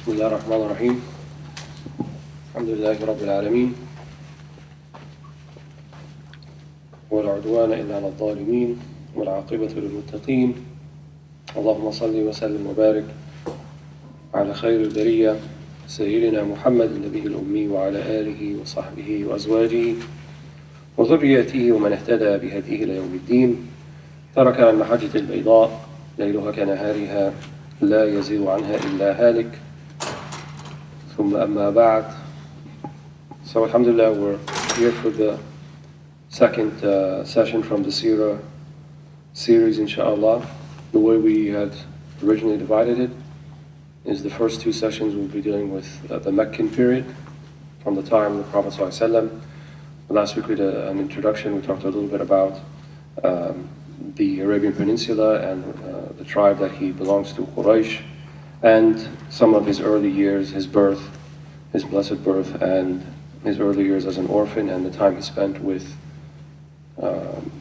بسم الله الرحمن الرحيم الحمد لله رب العالمين ولا عدوان إلا على الظالمين والعاقبة للمتقين اللهم صل وسلم وبارك على خير البرية سيدنا محمد النبي الأمي وعلى آله وصحبه وأزواجه وذريته ومن اهتدى بهديه إلى يوم الدين تركنا المحجة البيضاء ليلها كنهارها لا يزيغ عنها إلا هالك ثم أما بعد. So alhamdulillah, we're here for the second session from the Seerah series, inshallah. The way we had originally divided it is the first two sessions we'll be dealing with the Meccan period from the time of the Prophet ﷺ. Last week we did an introduction. We talked a little bit about the Arabian Peninsula and the tribe that he belongs to, Quraysh, and some of his early years, his birth, his blessed birth, and his early years as an orphan, and the time he spent with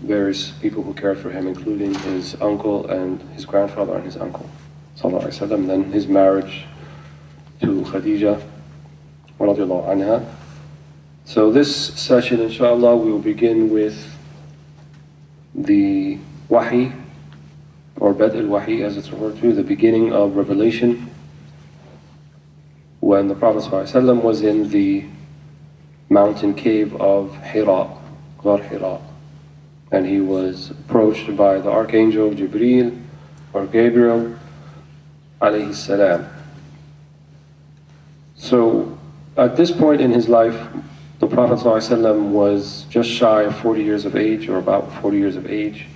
various people who cared for him, including his uncle and his grandfather and his uncle, sallallahu alaihi wasallam. Then his marriage to Khadija, radiallahu anha. So this session, inshallah, we will begin with the Wahi, or Bad al-Wahi as it's referred to, the beginning of revelation, when the Prophet ﷺ was in the mountain cave of Hira, Ghar Hira, and he was approached by the Archangel Jibreel, or Gabriel, alayhi salam. So at this point in his life, the Prophet ﷺ was just shy of 40 years of age, or about 40 years of age.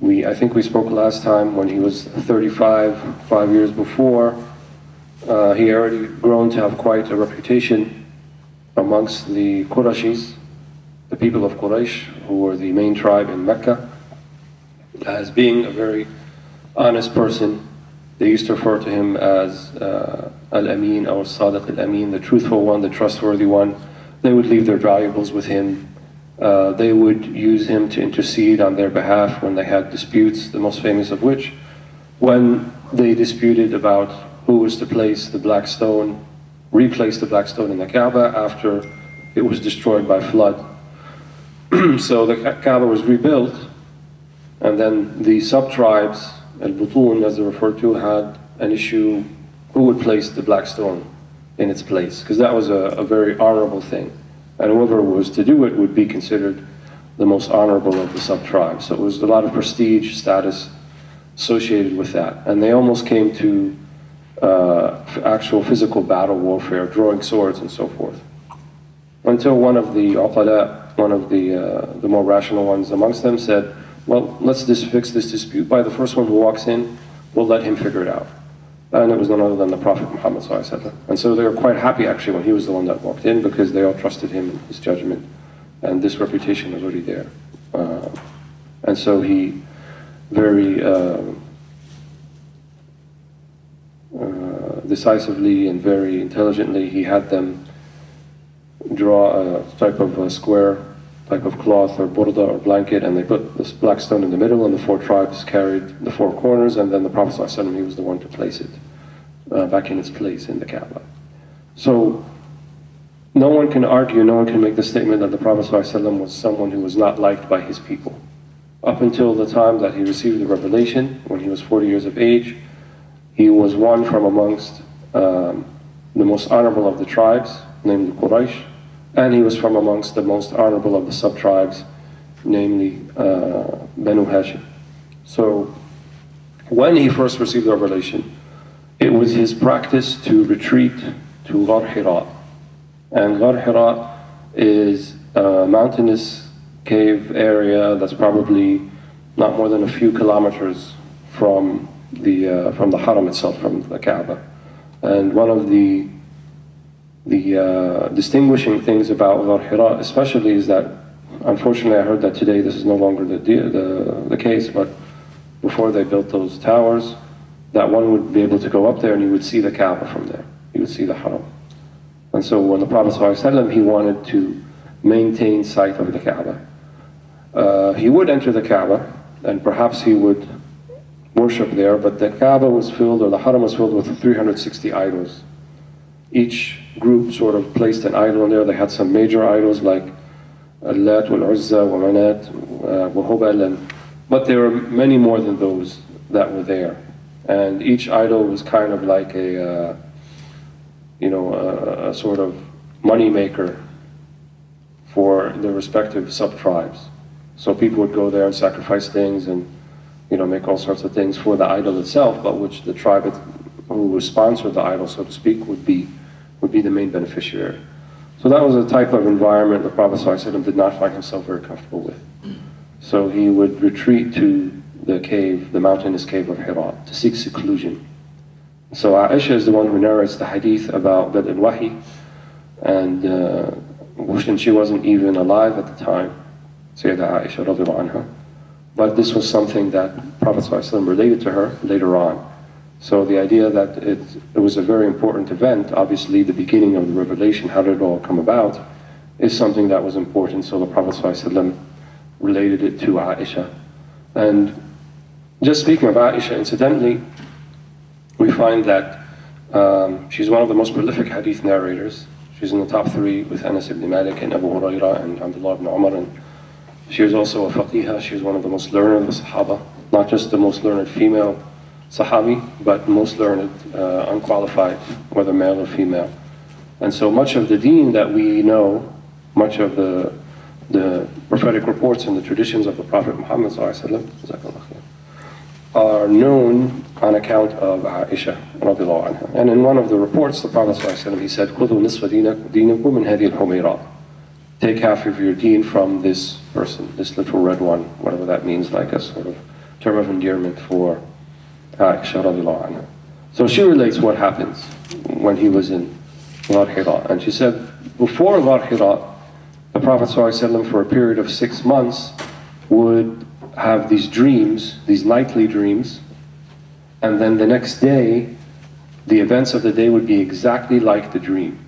I think we spoke last time when he was 35, 5 years before. He already grown to have quite a reputation amongst the Qurayshis, the people of Quraysh, who were the main tribe in Mecca, as being a very honest person. They used to refer to him as Al-Amin or Sadiq Al-Amin, the truthful one, the trustworthy one. They would leave their valuables with him. They would use him to intercede on their behalf when they had disputes, the most famous of which, when they disputed about who was to place the black stone, replace the black stone in the Kaaba after it was destroyed by flood. So the Kaaba was rebuilt, and then the sub-tribes, al-Butun as they're referred to, had an issue who would place the black stone in its place, because that was a very honorable thing. And whoever was to do it would be considered the most honorable of the sub-tribes. So it was a lot of prestige, status associated with that. And they almost came to actual physical battle warfare, drawing swords and so forth. Until one of the uqala, one of the more rational ones amongst them said, well, let's just fix this dispute by the first one who walks in, we'll let him figure it out. And it was none other than the Prophet Muhammad ﷺ. And so they were quite happy actually when he was the one that walked in, because they all trusted him and his judgment, and this reputation was already there. And so he very decisively and very intelligently, he had them draw a type of a square type of cloth or burda or blanket, and they put this black stone in the middle, and the four tribes carried the four corners, and then the Prophet ﷺ, he was the one to place it back in its place in the Kaaba. So no one can argue, no one can make the statement that the Prophet ﷺ was someone who was not liked by his people. Up until the time that he received the revelation, when he was 40 years of age, he was one from amongst the most honorable of the tribes, namely Quraysh, and he was from amongst the most honorable of the sub-tribes, namely Banu Hashim. So when he first received the revelation, it was his practice to retreat to Ghar Hira. And Ghar Hira is a mountainous cave area that's probably not more than a few kilometers from the Haram itself, from the Kaaba. And one of the distinguishing things about Ghar Hira especially is that, unfortunately I heard that today this is no longer the case, but before they built those towers, that one would be able to go up there and you would see the Kaaba from there. You would see the Haram. And so when the Prophet ﷺ, he wanted to maintain sight of the Kaaba. He would enter the Kaaba, and perhaps he would worship there, but the Kaaba was filled, or the Haram was filled with 360 idols. each group sort of placed an idol in there. They had some major idols like Allat wal-Uzza wa Manat wa Hubal, but there were many more than those that were there. And each idol was kind of like a sort of money maker for the respective sub-tribes. So people would go there and sacrifice things and make all sorts of things for the idol itself, but which the tribe who was sponsored the idol, so to speak, would be the main beneficiary. So that was a type of environment the Prophet ﷺ did not find himself very comfortable with. So he would retreat to the cave, the mountainous cave of Hira, to seek seclusion. So Aisha is the one who narrates the hadith about Bad al-Wahi, and she wasn't even alive at the time, Sayyidah Aisha radiallahu anha. But this was something that Prophet ﷺ related to her later on. So the idea that it was a very important event, obviously the beginning of the revelation, how did it all come about, is something that was important. So the Prophet ﷺ related it to Aisha. And just speaking of Aisha, incidentally, we find that she's one of the most prolific hadith narrators. She's in the top 3 with Anas ibn Malik and Abu Hurairah and Abdullah ibn Umar. And she was also a faqihah. She was one of the most learned of the Sahaba, not just the most learned female Sahabi, but most learned, unqualified, whether male or female. And so much of the deen that we know, much of the prophetic reports and the traditions of the Prophet Muhammad ﷺ are known on account of Aisha radiallahu anha. And in one of the reports, the Prophet ﷺ, he said, خُذُوا نِصْفَ دِينَكُمْ مِنْ هَذِهِ الْحُمَيْرَةِ. Take half of your deen from this person, this little red one, whatever that means, like a sort of term of endearment for Aisha radiallahu anha. So she relates what happens when he was in Ghar Hira. And she said, before Ghar Hira, the Prophet ﷺ for a period of 6 months would have these dreams, these nightly dreams, and then the next day, the events of the day would be exactly like the dream.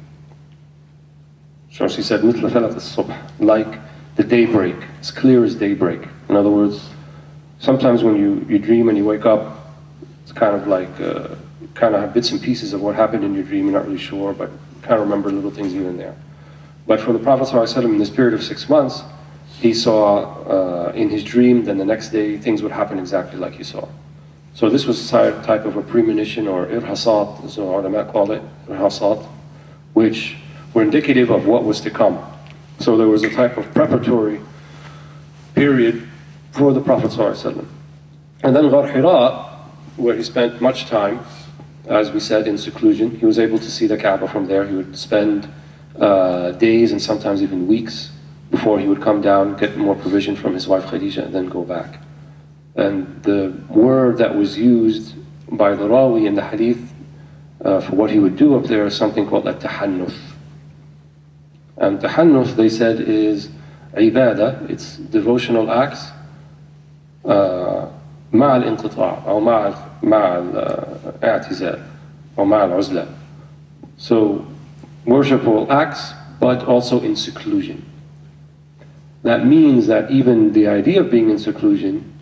So she said, مثل فلق الصبح, like the daybreak, as clear as daybreak. In other words, sometimes when you dream and you wake up, it's kind of like, kind of have bits and pieces of what happened in your dream, you're not really sure, but you kind of remember little things here and there. But for the Prophet ﷺ, in this period of 6 months, he saw in his dream, then the next day things would happen exactly like he saw. So this was a type of a premonition, or irhasat, as the ulama call it, irhasat, which were indicative of what was to come. So there was a type of preparatory period for the Prophet ﷺ. And then Ghar Hira, where he spent much time, as we said, in seclusion. He was able to see the Kaaba from there. He would spend days and sometimes even weeks before he would come down, get more provision from his wife Khadija, and then go back. And the word that was used by the Rawi in the hadith for what he would do up there is something called at-tahannuth. And tahannuth, they said, is ibadah, it's devotional acts مع الانقطاع أو مع الاعتزال أو مع العزلة. So worshipful acts, but also in seclusion. That means that even the idea of being in seclusion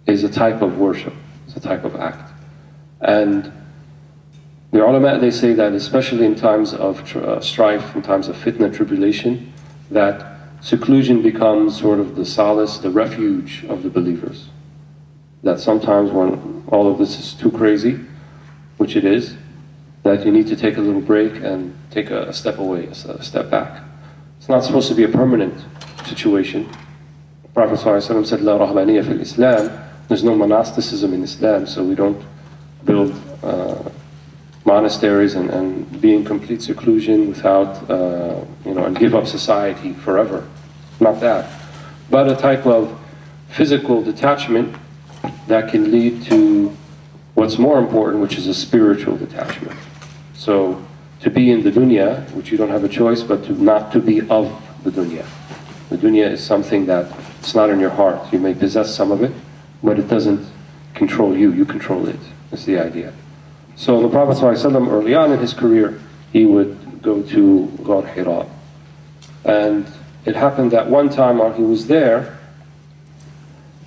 is a type of worship, it's a type of act. And the ulama, they say that especially in times of strife, in times of fitna, tribulation, that seclusion becomes sort of the solace, the refuge of the believers. That sometimes when all of this is too crazy, which it is, that you need to take a little break and take a step away, a step back. It's not supposed to be a permanent situation. The Prophet ﷺ said, "La rahbaniyya fil Islam." There's no monasticism in Islam, so we don't build monasteries and be in complete seclusion without, and give up society forever. Not that. But a type of physical detachment that can lead to what's more important, which is a spiritual detachment. So to be in the dunya, which you don't have a choice, but not to be of the dunya. The dunya is something that it's not in your heart. You may possess some of it, but it doesn't control you. You control it. That's the idea. So the Prophet ﷺ, early on in his career, he would go to Ghar Hira. And it happened that one time while he was there,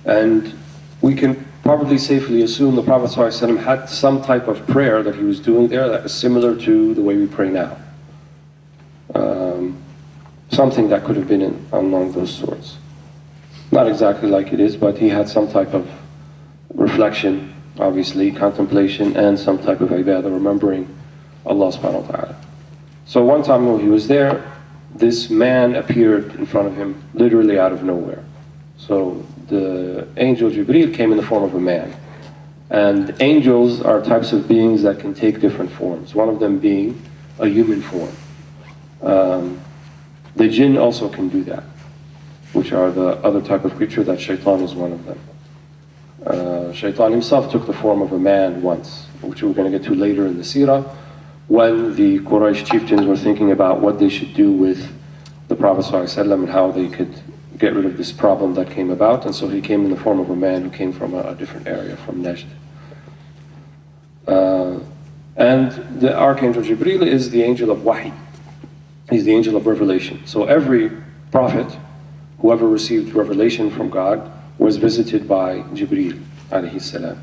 and we can probably safely assume the Prophet ﷺ had some type of prayer that he was doing there that is similar to the way we pray now. Something that could have been along those sorts. Not exactly like it is, but he had some type of reflection, obviously, contemplation, and some type of ibadah, remembering Allah subhanahu wa ta'ala. So one time while he was there, this man appeared in front of him, literally out of nowhere. So the angel Jibreel came in the form of a man. And angels are types of beings that can take different forms, one of them being a human form. The jinn also can do that, which are the other type of creature that shaitan is one of them. Shaitan himself took the form of a man once, which we're going to get to later in the Seerah, when the Quraysh chieftains were thinking about what they should do with the Prophet ﷺ and how they could get rid of this problem that came about. And so he came in the form of a man who came from a different area, from Najd. And the Archangel Jibreel is the angel of Wahy. He's the angel of revelation. So every prophet, whoever received revelation from God, was visited by Jibreel alayhi salam.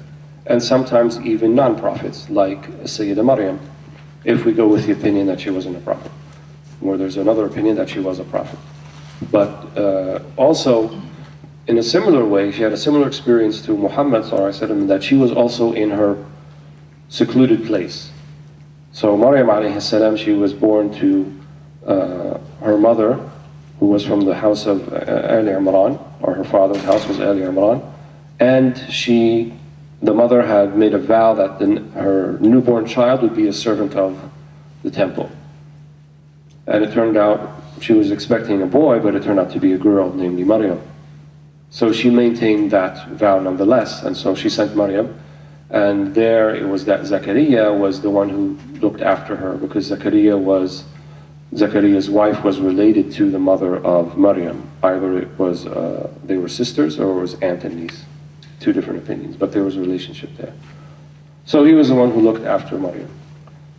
And sometimes even non-prophets, like Sayyidah Maryam, if we go with the opinion that she wasn't a prophet, or there's another opinion that she was a prophet. But also, in a similar way, she had a similar experience to Muhammad ﷺ, that she was also in her secluded place. So Maryam alayhi salam, she was born to her mother, who was from the house of Ali Imran, or her father's house was Ali Imran, and the mother had made a vow that her newborn child would be a servant of the temple. And it turned out she was expecting a boy, but it turned out to be a girl, namely Maryam. So she maintained that vow nonetheless, and so she sent Maryam, and there it was that Zakaria was the one who looked after her, because Zakaria's wife was related to the mother of Maryam. Either it was they were sisters, or it was aunt and niece. Two different opinions, but there was a relationship there. So he was the one who looked after Maryam.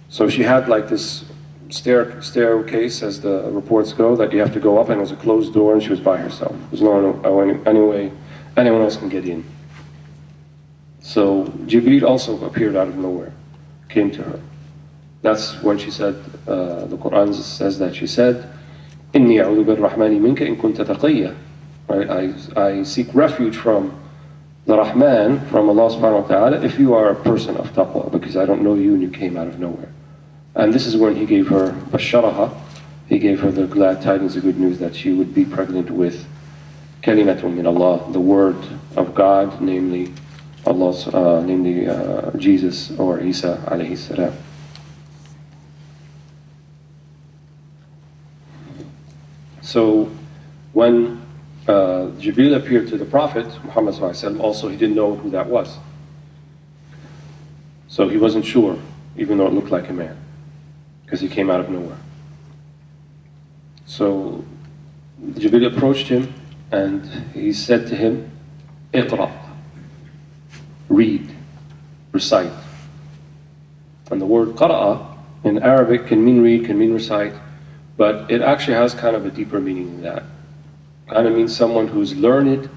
So she had like this staircase, as the reports go, that you have to go up, and it was a closed door, and she was by herself. There's no way anyone else can get in. So Jibreel also appeared out of nowhere, came to her. That's when she said, the Quran says that she said, إِنِّي أَعُوذُ بِالرَّحْمَنِ مِنْكَ إِن كُنْتَ تَقِيًّا. Right? I seek refuge from the Rahman, from Allah subhanahu wa ta'ala, if you are a person of taqwa, because I don't know you and you came out of nowhere. And this is when he gave her basharaha, he gave her the glad tidings, the good news that she would be pregnant with kalimatun min Allah, the word of God, namely Jesus or Isa alayhi salam. So when Jibreel appeared to the Prophet Muhammad ﷺ, also he didn't know who that was. So he wasn't sure, even though it looked like a man, because he came out of nowhere. So Jibreel approached him and he said to him, "Iqra," read, recite. And the word qara'a in Arabic can mean read, can mean recite, but it actually has kind of a deeper meaning than that. Kind of means someone who's learned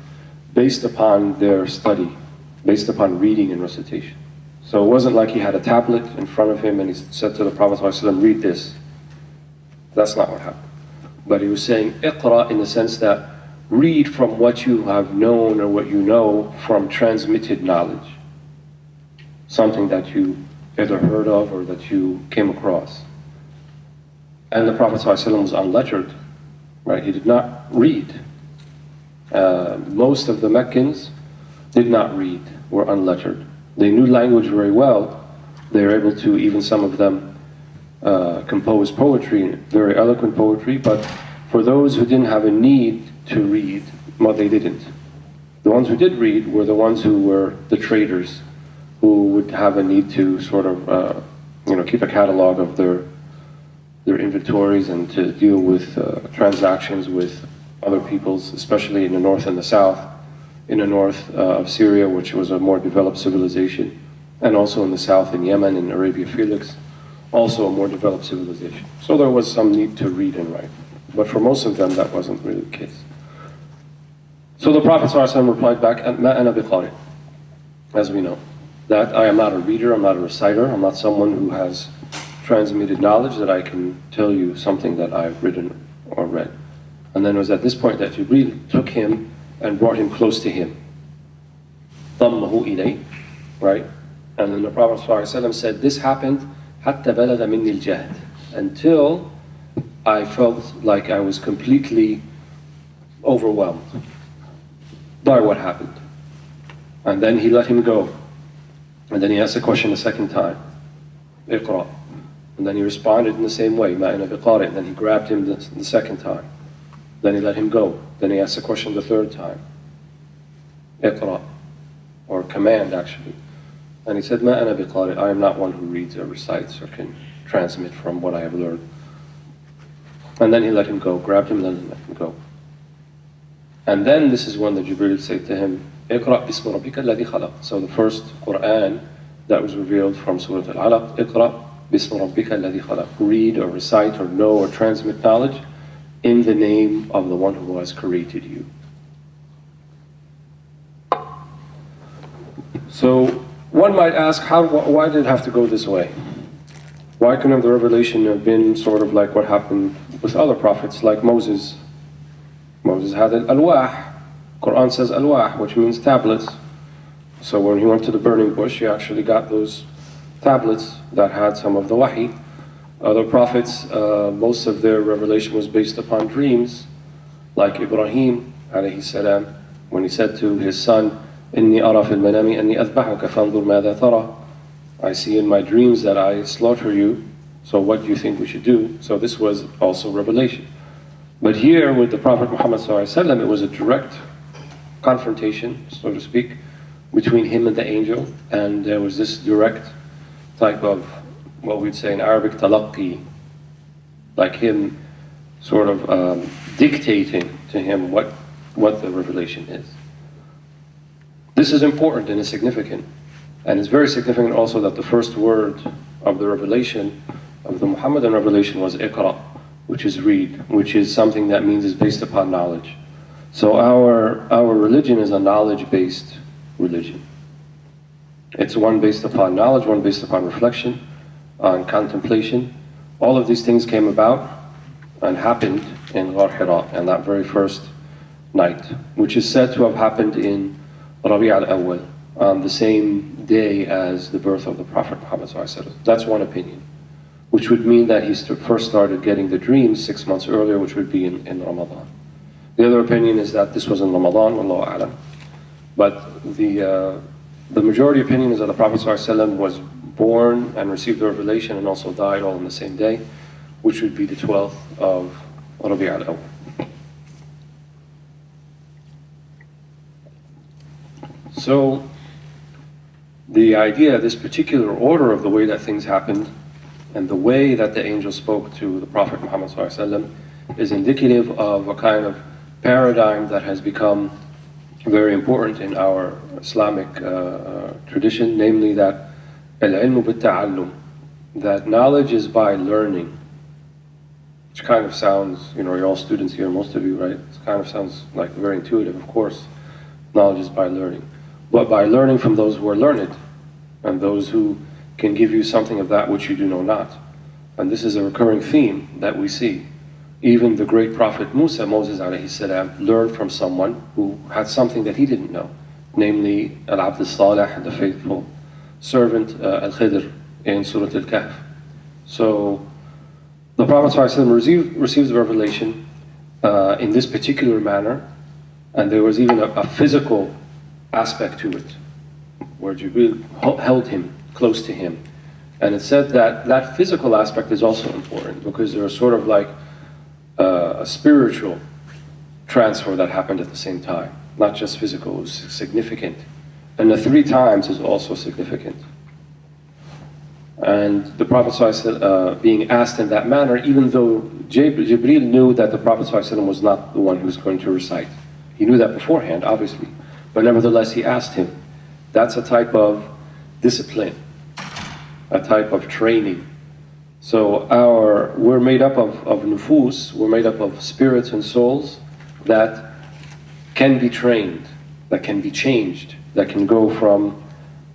based upon their study, based upon reading and recitation. So it wasn't like he had a tablet in front of him and he said to the Prophet ﷺ, "Read this." That's not what happened. But he was saying iqra in the sense that read from what you have known or what you know from transmitted knowledge. Something that you either heard of or that you came across. And the Prophet ﷺ was unlettered. Right, he did not read. Most of the Meccans did not read, were unlettered. They knew language very well. They were able to, even some of them, compose poetry, very eloquent poetry, but for those who didn't have a need to read, well, they didn't. The ones who did read were the ones who were the traders, who would have a need to sort of, keep a catalog of their inventories and to deal with transactions with other peoples, especially in the north and the south. In the north of Syria, which was a more developed civilization, and also in the south in Yemen, in Arabia Felix, also a more developed civilization. So there was some need to read and write. But for most of them, that wasn't really the case. So the Prophet ﷺ replied back, "Ma ana biqari." as we know. That I am not a reader, I'm not a reciter, I'm not someone who has transmitted knowledge that I can tell you something that I've written or read. And then it was at this point that Jibreel took him and brought him close to him. ضمه إليه, right? And then the Prophet ﷺ said, this happened حتى بلغ مني الجهد, until I felt like I was completely overwhelmed by what happened. And then he let him go. And then he asked the question a second time, اقرأ. And then he responded in the same way, ما أنا بقارئ. And then he grabbed him the second time. Then he let him go. Then he asked the question the third time, اقرأ, or command actually. And he said, ما أنا بقارئ. I am not one who reads or recites or can transmit from what I have learned. And then he let him go, grabbed him, and then let him go. And then this is when the Jibreel said to him, اقرأ باسم ربك الذي خلق. So the first Quran that was revealed from Surah Al-Alaq, اقرأ باسم ربك الذي خلق. Read or recite or know or transmit knowledge in the name of the one who has created you. So one might ask, why did it have to go this way? Why couldn't the revelation have been sort of like what happened with other prophets, like Moses? Moses had an alwah. Quran says alwah, which means tablets. So when he went to the burning bush, he actually got those tablets that had some of the wahi. Other prophets, most of their revelation was based upon dreams, like Ibrahim alayhi salam, when he said to his son, إِنِّي أَرَى فِي الْمَنَامِ أَنِّي أَذْبَحُكَ فَانْظُرْ مَاذَا تَرَى. I see in my dreams that I slaughter you, so what do you think we should do? So this was also revelation. But here with the Prophet Muhammad ﷺ, it was a direct confrontation, so to speak, between him and the angel, and there was this direct type of, what we'd say in Arabic, talaqqi, like him sort of dictating to him what the revelation is. This is important and is significant. And it's very significant also that the first word of the revelation, of the Muhammadan revelation, was iqra, which is read, which is something that means is based upon knowledge. So our religion is a knowledge-based religion. It's one based upon knowledge, one based upon reflection, on contemplation. All of these things came about and happened in Ghar Hira, and that very first night, which is said to have happened in Rabi' al-Awwal, on the same day as the birth of the Prophet Muhammad ﷺ. That's one opinion, which would mean that he first started getting the dreams 6 months earlier, which would be in Ramadan. The other opinion is that this was in Ramadan, Wallahu a'lam. But the majority opinion is that the Prophet ﷺ was born and received the revelation and also died all on the same day, which would be the 12th of Rabi' al-Awwal. So the idea, this particular order of the way that things happened and the way that the angel spoke to the Prophet Muhammad ﷺ is indicative of a kind of paradigm that has become very important in our Islamic tradition, namely that al-ilmu bit-ta'allum, that knowledge is by learning, which kind of sounds, you're all students here, most of you, right? It kind of sounds like very intuitive, of course. Knowledge is by learning. But by learning from those who are learned, and those who can give you something of that which you do know not. And this is a recurring theme that we see. Even the great prophet Moses alayhi salam, learned from someone who had something that he didn't know, namely Al-Abd al-Salih, the faithful servant Al-Khidr in Surah Al-Kahf. So the Prophet ﷺ receives the revelation in this particular manner, and there was even a physical aspect to it, where Jibreel held him close to him. And it said that that physical aspect is also important, because there was sort of like a spiritual transfer that happened at the same time, not just physical, it was significant. And the 3 times is also significant. And the Prophet ﷺ, being asked in that manner, even though Jibreel knew that the Prophet ﷺ was not the one who was going to recite. He knew that beforehand, obviously. But nevertheless, he asked him. That's a type of discipline, a type of training. So we're made up of nufus, we're made up of spirits and souls that can be trained, that can be changed, that can go from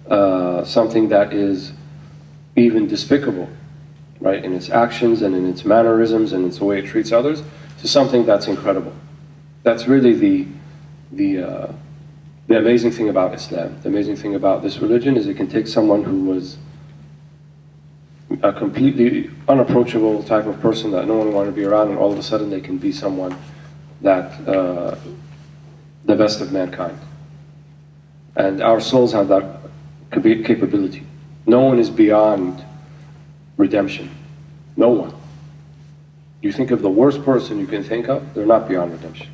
something that is even despicable, right, in its actions and in its mannerisms and its the way it treats others, to something that's incredible. That's really the amazing thing about Islam. The amazing thing about this religion is it can take someone who was a completely unapproachable type of person that no one wanted to be around, and all of a sudden they can be someone that the best of mankind. And our souls have that capability. No one is beyond redemption. No one. You think of the worst person you can think of, they're not beyond redemption.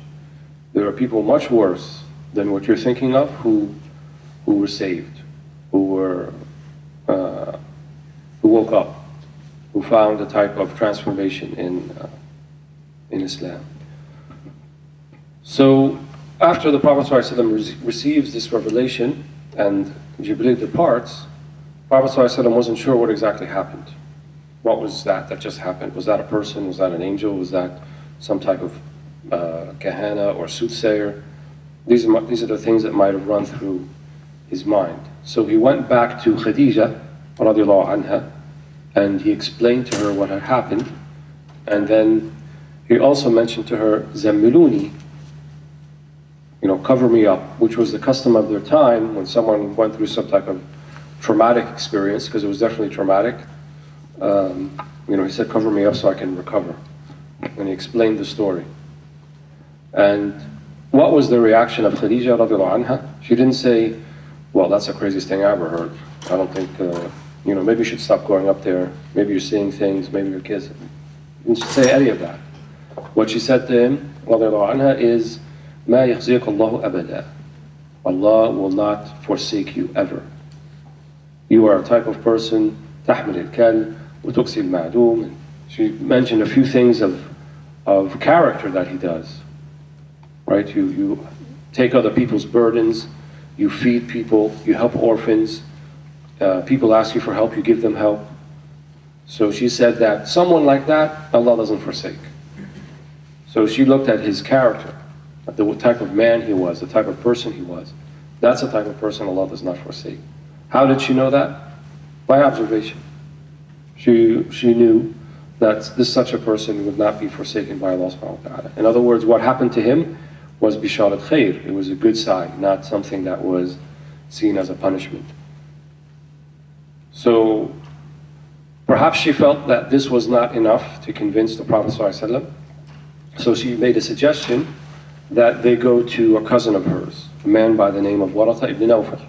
There are people much worse than what you're thinking of who were saved, who woke up, who found a type of transformation in Islam. So after the Prophet ﷺ receives this revelation and Jibreel departs, Prophet ﷺ wasn't sure what exactly happened. What was that just happened? Was that a person? Was that an angel? Was that some type of kahana or soothsayer? These are the things that might have run through his mind. So he went back to Khadija radiallahu anha, and he explained to her what had happened, and then he also mentioned to her, Zammiluni, cover me up, which was the custom of their time when someone went through some type of traumatic experience, because it was definitely traumatic. He said, cover me up so I can recover. And he explained the story. And what was the reaction of Khadija radiallahu anha? She didn't say, well, that's the craziest thing I ever heard. I don't think, maybe you should stop going up there. Maybe you're seeing things, maybe your kids. She didn't say any of that. What she said to him, radiallahu anha, is, مَا يَخْزِيكَ اللَّهُ أَبَدًا. Allah will not forsake you ever. You are a type of person, تَحْمِلِ الْكَلْ وَتُقْسِي الْمَعْدُومِ. She mentioned a few things of character that he does. Right? You take other people's burdens, you feed people, you help orphans, people ask you for help, you give them help. So she said that someone like that, Allah doesn't forsake. So she looked at his character, at the type of man he was, the type of person he was. That's the type of person Allah does not forsake. How did she know that? By observation. She knew that such a person would not be forsaken by Allah subhanahu wa ta'ala. In other words, what happened to him was bisharat khair. It was a good sign, not something that was seen as a punishment. So perhaps she felt that this was not enough to convince the Prophet ﷺ. So she made a suggestion that they go to a cousin of hers, a man by the name of Waraqah ibn Nawfal.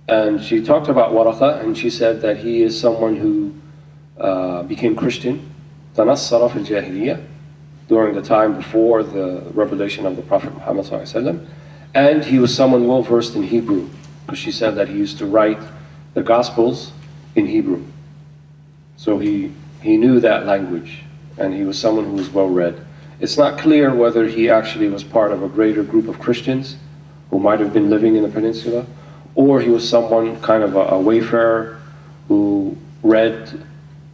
And she talked about Waraqah, and she said that he is someone who became Christian, تنصر في الجاهلية, during the time before the revelation of the Prophet Muhammad ﷺ. And he was someone well versed in Hebrew, because she said that he used to write the Gospels in Hebrew. So he knew that language, and he was someone who was well read. It's not clear whether he actually was part of a greater group of Christians who might have been living in the peninsula, or he was someone kind of a wayfarer who read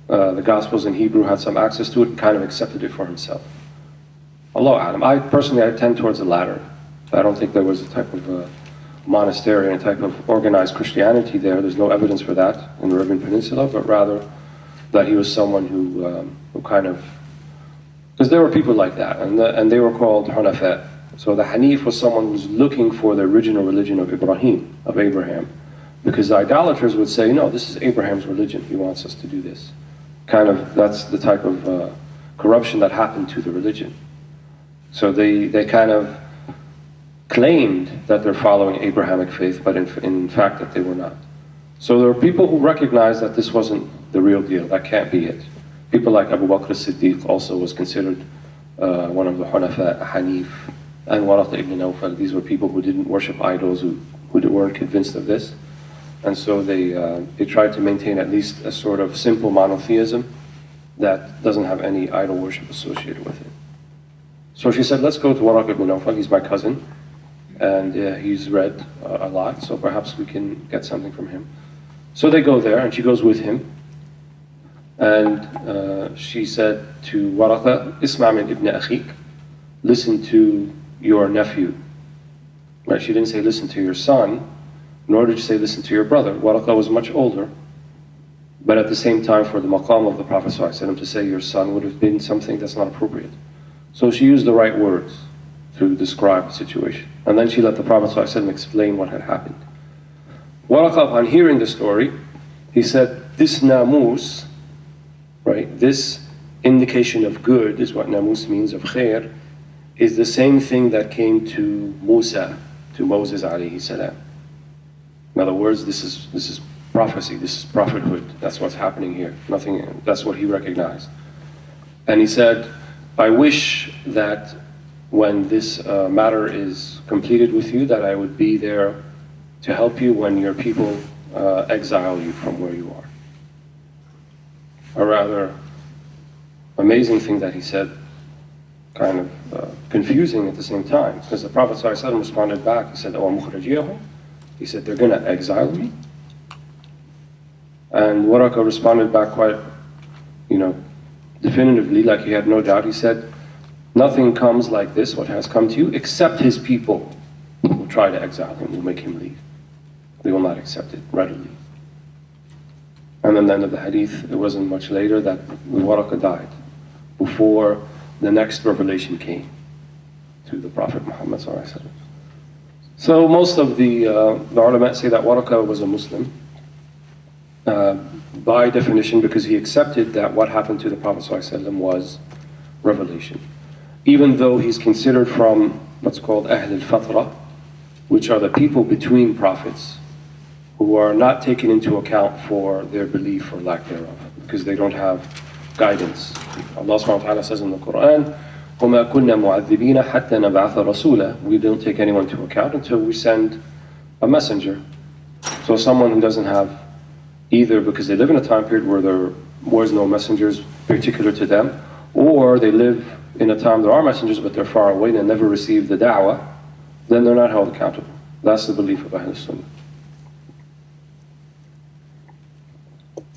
the Gospels in Hebrew, had some access to it, and kind of accepted it for himself. Allahu A'lam. I tend towards the latter. I don't think there was a type of monastery and a type of organized Christianity there. There's no evidence for that in the Arabian Peninsula, but rather that he was someone who kind of, because there were people like that, and they were called Hunafa. So the Hanif was someone who was looking for the original religion of Abraham, because the idolaters would say, no, this is Abraham's religion, he wants us to do this. That's the type of corruption that happened to the religion. So they kind of claimed that they're following Abrahamic faith, but in fact that they were not. So there were people who recognized that this wasn't the real deal, that can't be it. People like Abu Bakr as-Siddiq also was considered one of the Hunafa, Hanif, and Waraqah ibn Nawfal. These were people who didn't worship idols, who weren't convinced of this. And so they tried to maintain at least a sort of simple monotheism that doesn't have any idol worship associated with it. So she said, let's go to Waraqah ibn Nawfal, he's my cousin, and he's read a lot, so perhaps we can get something from him. So they go there, and she goes with him. And she said to Waraqah, Isma' min ibn akhik, listen to your nephew. Right? She didn't say listen to your son, in order to say, listen to your brother. Waraqah was much older, but at the same time, for the maqam of the Prophet ﷺ to say your son would have been something that's not appropriate. So she used the right words to describe the situation. And then she let the Prophet ﷺ explain what had happened. Waraqah, upon hearing the story, he said, this namus, right, this indication of good is what namus means, of khair, is the same thing that came to Musa, to Moses alayhi salam. In other words, this is prophecy, this is prophethood. That's what's happening here. Nothing. That's what he recognized. And he said, I wish that when this matter is completed with you, that I would be there to help you when your people exile you from where you are. A rather amazing thing that he said, kind of confusing at the same time, because the Prophet ﷺ responded back. He said, "Oh, mukhrajiyahum." He said, they're going to exile me? And Waraqah responded back quite, definitively, like he had no doubt. He said, nothing comes like this, what has come to you, except his people will try to exile him, will make him leave. They will not accept it readily. And then at the end of the hadith, it wasn't much later that Waraqah died, before the next revelation came to the Prophet Muhammad ﷺ. So most of the ulama say that Waraqah was a Muslim, by definition, because he accepted that what happened to the Prophet ﷺ was revelation. Even though he's considered from what's called Ahl al-Fatra, which are the people between prophets, who are not taken into account for their belief or lack thereof, because they don't have guidance. Allah subhanahu wa ta'ala says in the Quran, وَمَا كُنَّا مُعَذِّبِينَ حَتَّى نَبْعَثَ رَسُولًا. We don't take anyone to account until we send a messenger. So someone who doesn't have either, because they live in a time period where there was no messengers particular to them, or they live in a time there are messengers but they're far away and never received the da'wah, then they're not held accountable. That's the belief of Ahl Sunnah.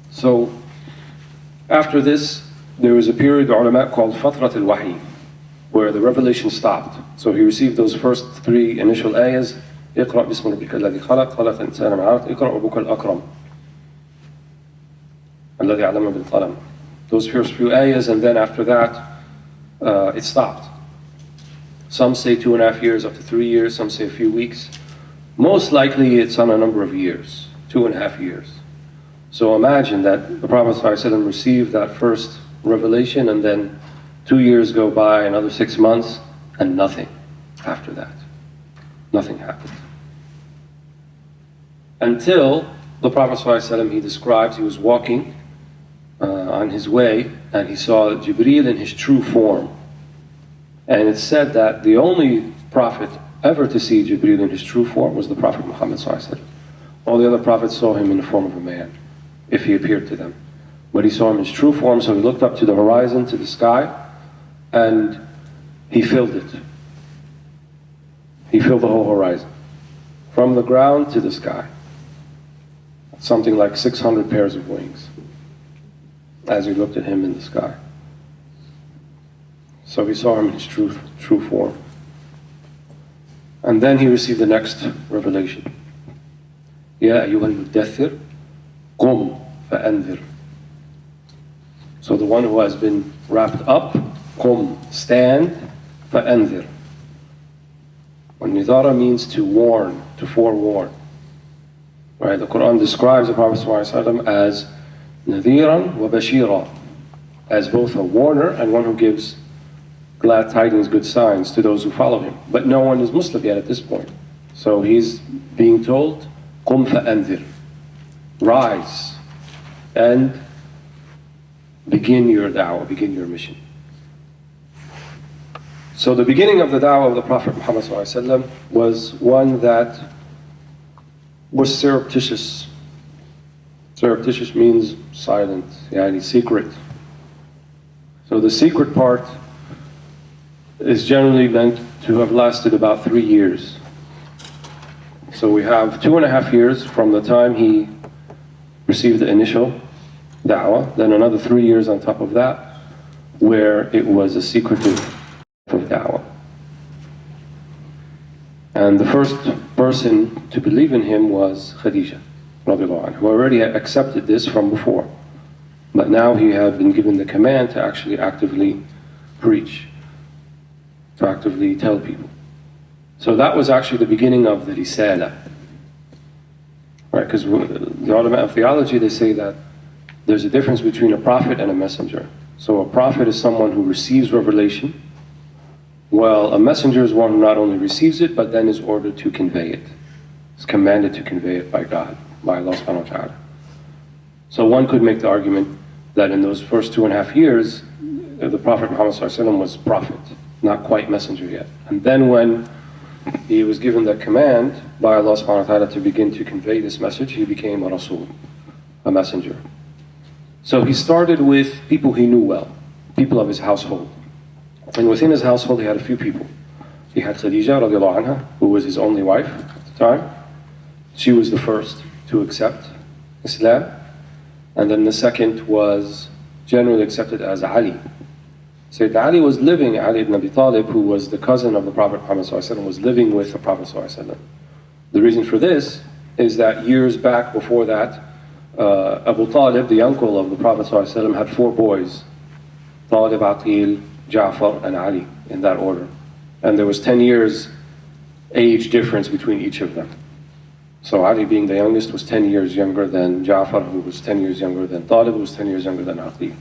So after this, there was a period, the ulama called Fatrat al-Wahi, where the revelation stopped. So he received those first three initial ayahs, اقرأ بسم ربك الذي خلق خلق الإنسان من علق اقرأ ربك الأكرم الذي علم بالقلم. Those first few ayahs, and then after that, it stopped. Some say 2.5 years, up to 3 years, some say a few weeks. Most likely it's on a number of years, 2.5 years. So imagine that the Prophet ﷺ received that first revelation, and then 2 years go by, another 6 months, and nothing after that. Nothing happened. Until the Prophet ﷺ, he describes, he was walking on his way, and he saw Jibreel in his true form. And it's said that the only prophet ever to see Jibreel in his true form was the Prophet Muhammad ﷺ. All the other prophets saw him in the form of a man, if he appeared to them. But he saw him in his true form, so he looked up to the horizon, to the sky, and he filled it. He filled the whole horizon, from the ground to the sky. Something like 600 pairs of wings, as he looked at him in the sky. So he saw him in his true form. And then he received the next revelation. يَا أَيُّهَا الْمُدَّثِّرُ قُمْ فَأَنذِرْ. So the one who has been wrapped up, قُمْ, stand, فَأَنذِرْ. Nidara means to warn, to forewarn. Right? The Quran describes the Prophet ﷺ as nadhiran wa bashira, as both a warner and one who gives glad tidings, good signs to those who follow him. But no one is Muslim yet at this point. So he's being told, قُمْ فَأَنذِرْ. Rise and begin your da'wah, begin your mission. So the beginning of the da'wah of the Prophet Muhammad ﷺ was one that was surreptitious. Surreptitious means silent, yani secret. So the secret part is generally meant to have lasted about 3 years. So we have 2.5 years from the time he received the initial da'wah, then another 3 years on top of that, where it was a secretive of da'wah. And the first person to believe in him was Khadija, radiallahu anha, who already had accepted this from before. But now he had been given the command to actually actively preach, to actively tell people. So that was actually the beginning of the Risalah. Right, because the ulama of theology, they say that there's a difference between a prophet and a messenger. So a prophet is someone who receives revelation, while a messenger is one who not only receives it, but then is ordered to convey it. Is commanded to convey it by God, by Allah subhanahu wa ta'ala. So one could make the argument that in those first 2.5 years, the Prophet Muhammad sallallahu alaihi wasallam was prophet, not quite messenger yet. And then when he was given the command by Allah subhanahu wa ta'ala to begin to convey this message, he became a Rasul, a messenger. So he started with people he knew well, people of his household. And within his household he had a few people. He had Khadija radiallahu anha, who was his only wife at the time. She was the first to accept Islam. And then the second was generally accepted as Ali. Sayyidina Ali was living, Ali ibn Abi Talib, who was the cousin of the Prophet Muhammad sallallahu alaihi wasallam, was living with the Prophet sallallahu alaihi wasallam. The reason for this is that years back before that, Abu Talib, the uncle of the Prophet sallallahu alaihi wasallam, had 4 boys: Talib, Aqil, Ja'far, and Ali, in that order. And there was 10 years age difference between each of them. So Ali, being the youngest, was 10 years younger than Ja'far, who was 10 years younger than Talib, who was 10 years younger than Aqil.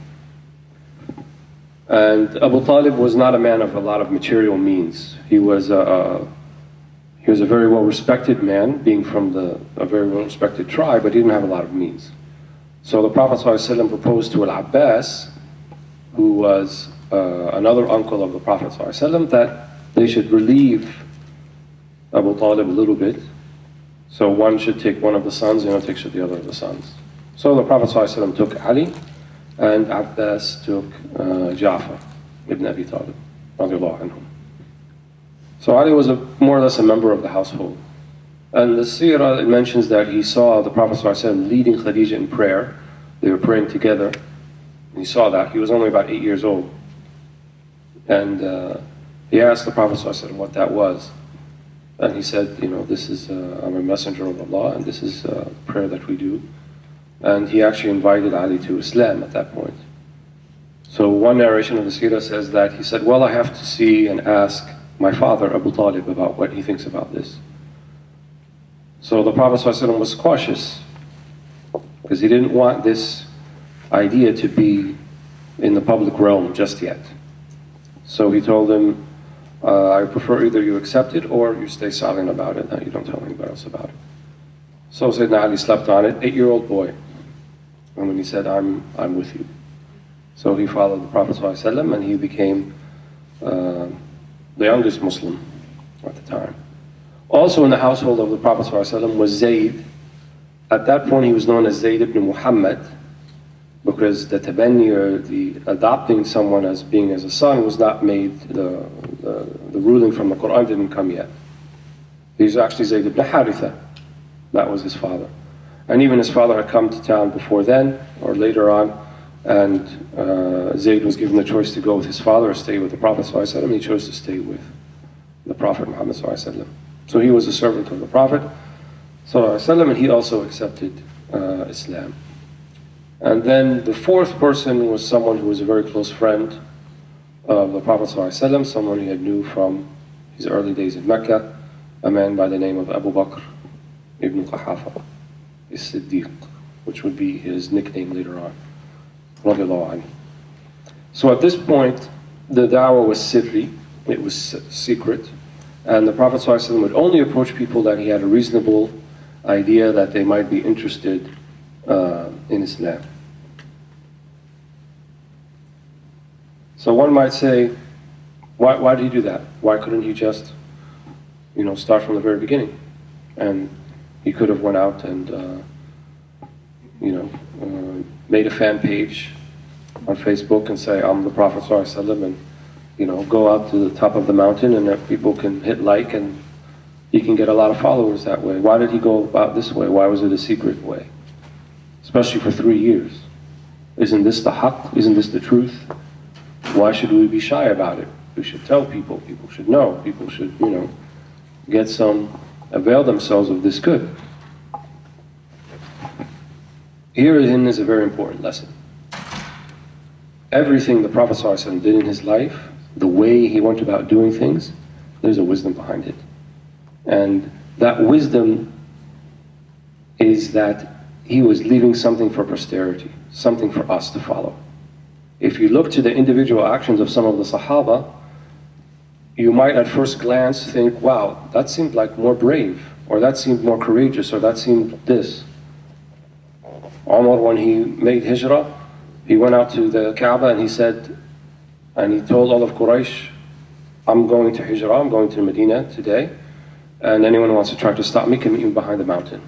And Abu Talib was not a man of a lot of material means. He was a very well-respected man, being from a very well-respected tribe, but he didn't have a lot of means. So the Prophet ﷺ proposed to Al-Abbas, who was another uncle of the Prophet ﷺ, that they should relieve Abu Talib a little bit. So one should take one of the sons, the other takes the other of the sons. So the Prophet ﷺ took Ali, and Abbas took Ja'far ibn Abi Talib, radiallahu anhum. So Ali was more or less a member of the household. And the Seerah, it mentions that he saw the Prophet ﷺ leading Khadija in prayer. They were praying together. And he saw that. He was only about 8 years old. And he asked the Prophet ﷺ what that was. And he said, this is, I'm a messenger of Allah, and this is a prayer that we do. And he actually invited Ali to Islam at that point. So one narration of the Seerah says that he said, well, I have to see and ask my father, Abu Talib, about what he thinks about this. So the Prophet ﷺ was cautious, because he didn't want this idea to be in the public realm just yet. So he told him, I prefer either you accept it or you stay silent about it, and you don't tell anybody else about it. So Sayyidina Ali slept on it, 8-year-old boy. And when he said, I'm with you. So he followed the Prophet ﷺ, and he became the youngest Muslim at the time. Also in the household of the Prophet ﷺ was Zayd. At that point he was known as Zayd ibn Muhammad, because the tabanni, or the adopting someone as being as a son, was not made, the ruling from the Quran didn't come yet. He's actually Zayd ibn Haritha. That was his father. And even his father had come to town before then, or later on, and Zayd was given the choice to go with his father or stay with the Prophet ﷺ. He chose to stay with the Prophet Muhammad ﷺ. So he was a servant of the Prophet ﷺ, and he also accepted Islam. And then the 4th person was someone who was a very close friend of the Prophet ﷺ, someone he had knew from his early days in Mecca, a man by the name of Abu Bakr ibn Quhafa, Siddiq, which would be his nickname later on. So at this point, the dawah was sirri, it was secret, and the Prophet ﷺ would only approach people that he had a reasonable idea that they might be interested in Islam. So one might say, why did he do that? Why couldn't he just, start from the very beginning? And he could have went out and, made a fan page on Facebook and say, I'm the Prophet ﷺ, and, go out to the top of the mountain and that people can hit like and he can get a lot of followers that way. Why did he go about this way? Why was it a secret way? Especially for 3 years. Isn't this the haqq? Isn't this the truth? Why should we be shy about it? We should tell people. People should know. People should, get some, avail themselves of this good. Herein is a very important lesson. Everything the Prophet ﷺ did in his life, the way he went about doing things, there's a wisdom behind it. And that wisdom is that he was leaving something for posterity, something for us to follow. If you look to the individual actions of some of the Sahaba, you might at first glance think, wow, that seemed like more brave, or that seemed more courageous, or that seemed this. Umar, when he made hijrah, he went out to the Kaaba and he said, and he told all of Quraysh, I'm going to hijrah, I'm going to Medina today, and anyone who wants to try to stop me can meet me behind the mountain.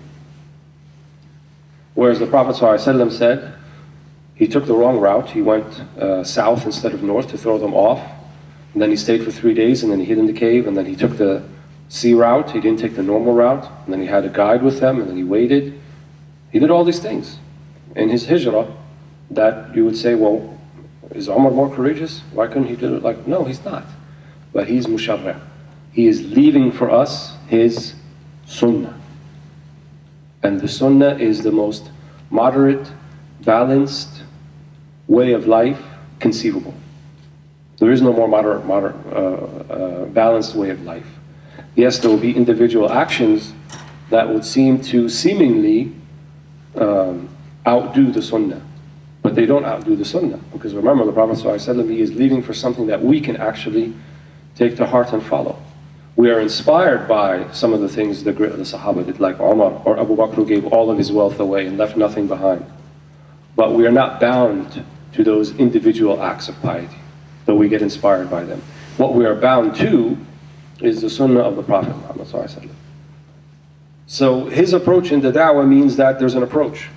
Whereas the Prophet ﷺ said, he took the wrong route, he went south instead of north to throw them off, and then he stayed for 3 days, and then he hid in the cave, and then he took the sea route, he didn't take the normal route, and then he had a guide with them, and then he waited. He did all these things in his hijrah that you would say, well, is Umar more courageous? Why couldn't he do it? Like, no, he's not. But he's musharra'. He is leaving for us his sunnah. And the sunnah is the most moderate, balanced way of life conceivable. There is no more balanced way of life. Yes, there will be individual actions that would seem to seemingly outdo the sunnah. But they don't outdo the sunnah. Because remember, the Prophet ﷺ, he is leaving for something that we can actually take to heart and follow. We are inspired by some of the things the Sahaba did, like Umar or Abu Bakr, who gave all of his wealth away and left nothing behind. But we are not bound to those individual acts of piety, though we get inspired by them. What we are bound to is the sunnah of the Prophet Muhammad ﷺ. So his approach in the da'wah means that there's an approach.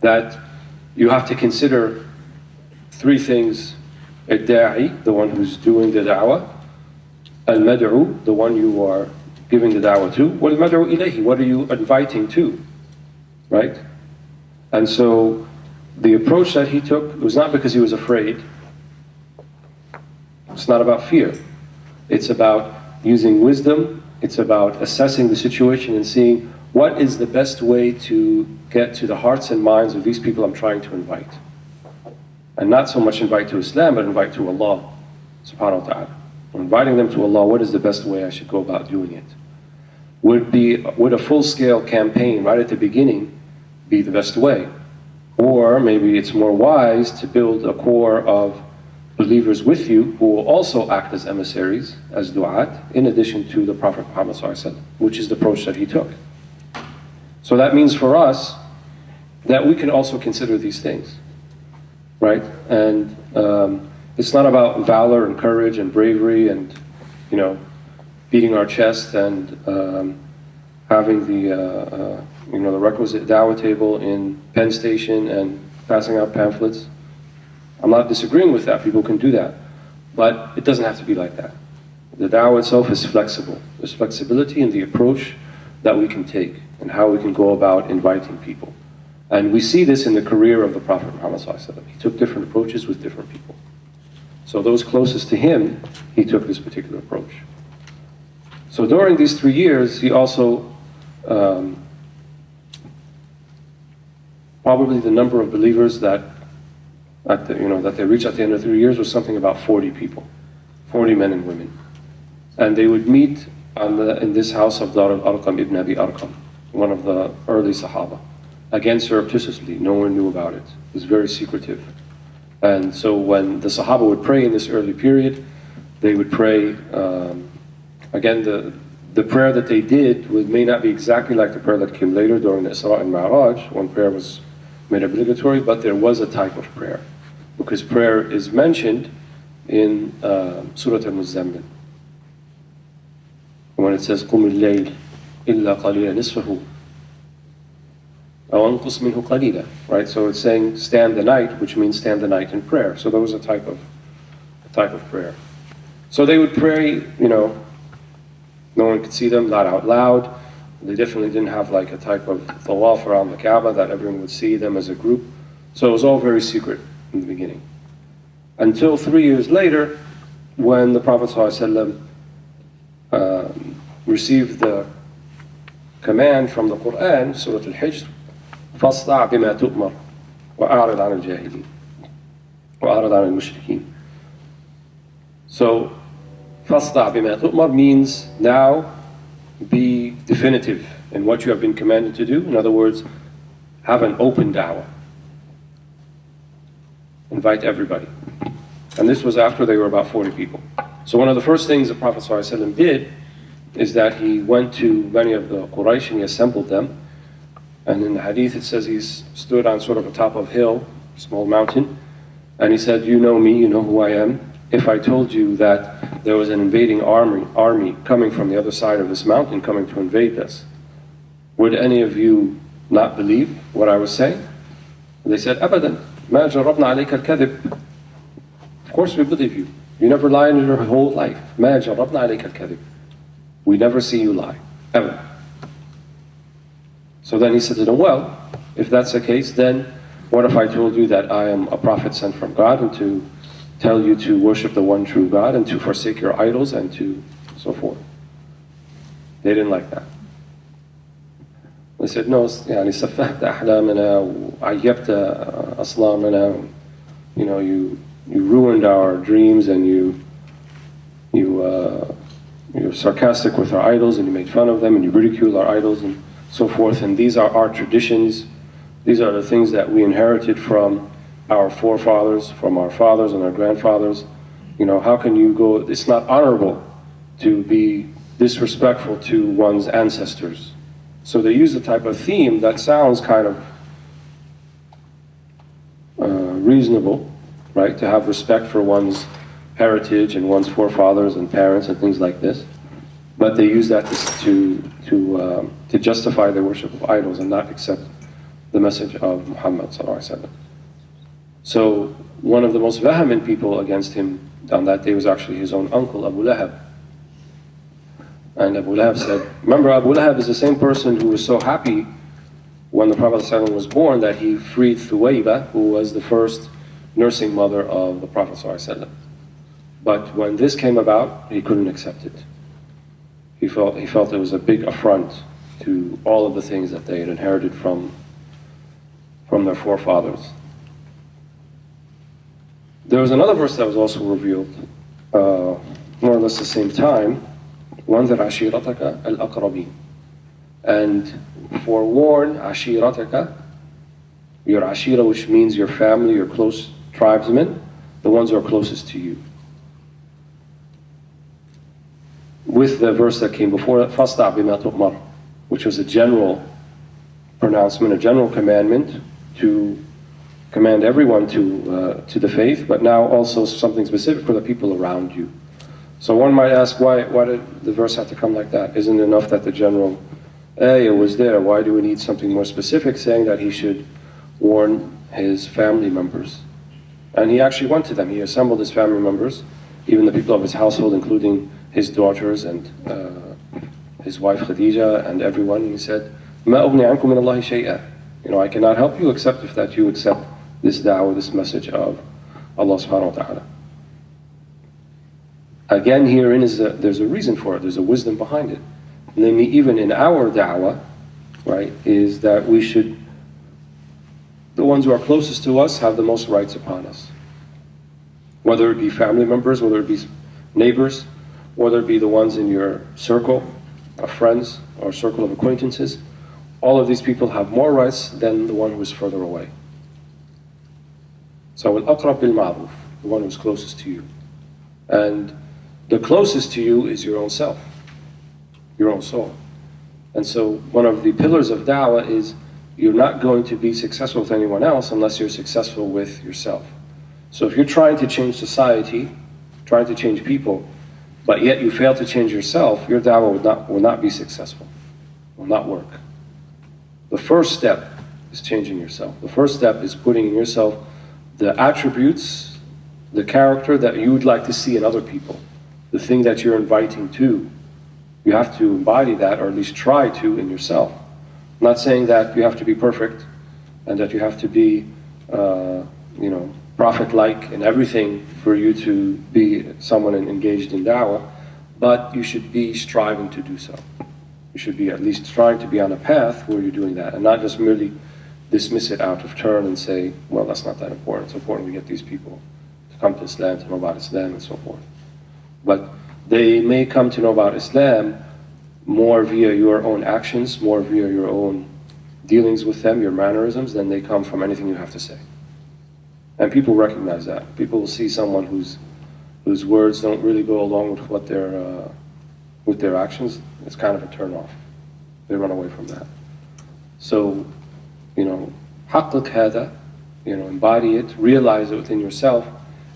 That you have to consider 3 things: ad-da'i, the one who's doing the da'wah; al-mad'u, the one you are giving the da'wah to; wal-mad'u ilayhi, what are you inviting to? Right? And so the approach that he took was not because he was afraid. It's not about fear. It's about using wisdom. It's about assessing the situation and seeing what is the best way to get to the hearts and minds of these people I'm trying to invite. And not so much invite to Islam, but invite to Allah subhanahu wa ta'ala. Inviting them to Allah, what is the best way I should go about doing it? Would a full-scale campaign right at the beginning be the best way? Or maybe it's more wise to build a core of believers with you who will also act as emissaries, as du'at, in addition to the Prophet Muhammad ﷺ, which is the approach that he took. So that means for us that we can also consider these things, right? And it's not about valor and courage and bravery and, beating our chest and having the requisite dawah table in Penn Station and passing out pamphlets. I'm not disagreeing with that. People can do that, but it doesn't have to be like that. The dawah itself is flexible. There's flexibility in the approach that we can take and how we can go about inviting people. And we see this in the career of the Prophet Muhammad ﷺ. He took different approaches with different people. So those closest to him, he took this particular approach. So during these 3 years, he also, probably the number of believers that they reached at the end of 3 years was something about 40 people, 40 men and women. And they would meet in this house of Dar al-Arqam ibn Abi Arqam, one of the early Sahaba. Again, surreptitiously, no one knew about it. It was very secretive. And so when the Sahaba would pray in this early period, they would pray, again, the prayer that they did may not be exactly like the prayer that came later during the Isra and Mi'raj, when prayer was made obligatory, but there was a type of prayer. Because prayer is mentioned in Surah Al-Muzammil. When it says, قُمِ اللَّيْلِ إِلَّا قَلِيلًا نِصْفَهُ أَوْ أَنْقُصْ مِنْهُ قَلِيلًا. Right, so it's saying stand the night, which means stand the night in prayer. So there was a type of prayer. So they would pray, no one could see them, not out loud. They definitely didn't have like a type of tawaf around the Kaaba that everyone would see them as a group. So it was all very secret in the beginning. Until 3 years later, when the Prophet ﷺ received the command from the Quran, Surah Al-Hijr, فَاصْدَعْ بِمَا تُؤْمَرْ وَأَعْرِضْ عَنِ الْجَاهِلِينَ وَأَعْرِضْ عَنِ الْمُشْرِكِينَ. So, فَاصْدَعْ بِمَا تُؤْمَرْ means now be definitive in what you have been commanded to do. In other words, have an open dawah. Invite everybody. And this was after they were about 40 people. So one of the first things the Prophet ﷺ did is that he went to many of the Quraysh and he assembled them. And in the hadith it says he stood on sort of a top of a hill, small mountain, and he said, you know me, you know who I am. If I told you that there was an invading army coming from the other side of this mountain coming to invade us, would any of you not believe what I was saying? And they said, أبدا ما جربنا عليك الكذب. Of course we believe you. You never lie in your whole life. ما جربنا عليك الكذب. We never see you lie, ever. So then he said to them, well, if that's the case, then what if I told you that I am a prophet sent from God and to tell you to worship the one true God and to forsake your idols and to so forth? They didn't like that. They said, no, يعني سفهت أحلامنا وعيبت أصنامنا. You know, you ruined our dreams and you're sarcastic with our idols and you made fun of them and you ridicule our idols and so forth. And these are our traditions. These are the things that we inherited from our forefathers, from our fathers and our grandfathers. You know, how can you go, it's not honorable to be disrespectful to one's ancestors. So they use a type of theme that sounds kind of reasonable, right? To have respect for one's heritage and one's forefathers and parents and things like this. But they use that to justify their worship of idols and not accept the message of Muhammad sallallahu alaihi wasallam. So one of the most vehement people against him on that day was actually his own uncle, Abu Lahab. And Abu Lahab said, remember, Abu Lahab is the same person who was so happy when the Prophet ﷺ was born that he freed Thuwayba, who was the first nursing mother of the Prophet ﷺ. But when this came about, he couldn't accept it. He felt it was a big affront to all of the things that they had inherited from their forefathers. There was another verse that was also revealed, more or less the same time, وَانذِرْ عَشِيرَتَكَ الْأَقْرَبِينَ. And forewarn عَشِيرَتَكَ, your ashira, which means your family, your close tribesmen, the ones who are closest to you. With the verse that came before it, فَاصْدَعْ بِمَا تُؤْمَرْ, which was a general pronouncement, a general commandment to command everyone to the faith, but now also something specific for the people around you. So one might ask, why did the verse have to come like that? Isn't it enough that the general ayah was there? Why do we need something more specific saying that he should warn his family members? And he actually went to them. He assembled his family members, even the people of his household, including his daughters and his wife Khadija and everyone. And he said, مَا أُغْنِي عَنْكُم مِّنَ اللَّهِ شَيْئًا. You know, I cannot help you except if that you accept this da'wah, this message of Allah subhanahu wa ta'ala. Again, herein there's a reason for it, there's a wisdom behind it. Namely, even in our da'wah, right, is that we should, the ones who are closest to us have the most rights upon us. Whether it be family members, whether it be neighbors, whether it be the ones in your circle of friends or circle of acquaintances, all of these people have more rights than the one who is further away. So, al-aqrab bil-ma'ruf, the one who is closest to you. And the closest to you is your own self, your own soul. And so one of the pillars of da'wah is you're not going to be successful with anyone else unless you're successful with yourself. So if you're trying to change society, trying to change people, but yet you fail to change yourself, your da'wah will not be successful, will not work. The first step is changing yourself. The first step is putting in yourself the attributes, the character that you would like to see in other people. The thing that you're inviting to, you have to embody that, or at least try to, in yourself. I'm not saying that you have to be perfect and that you have to be, prophet-like in everything for you to be someone engaged in da'wah. but you should be striving to do so. You should be at least trying to be on a path where you're doing that, and not just merely dismiss it out of turn and say, well, that's not that important. It's important we get these people to come to Islam, to know about Islam, and so forth. But they may come to know about Islam more via your own actions, more via your own dealings with them, your mannerisms, than they come from anything you have to say. And people recognize that. People will see someone whose words don't really go along with what with their actions. It's kind of a turn off. They run away from that. So, حقق هذا, embody it, realize it within yourself,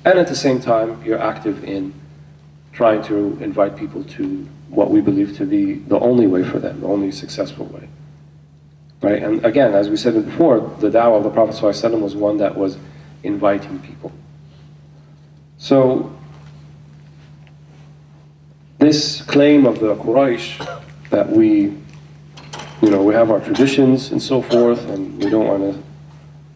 and at the same time, you're active in trying to invite people to what we believe to be the only way for them, the only successful way. Right? And again, as we said before, the dawah of the Prophet ﷺ was one that was inviting people. So, this claim of the Quraysh that we have our traditions and so forth, and we don't want to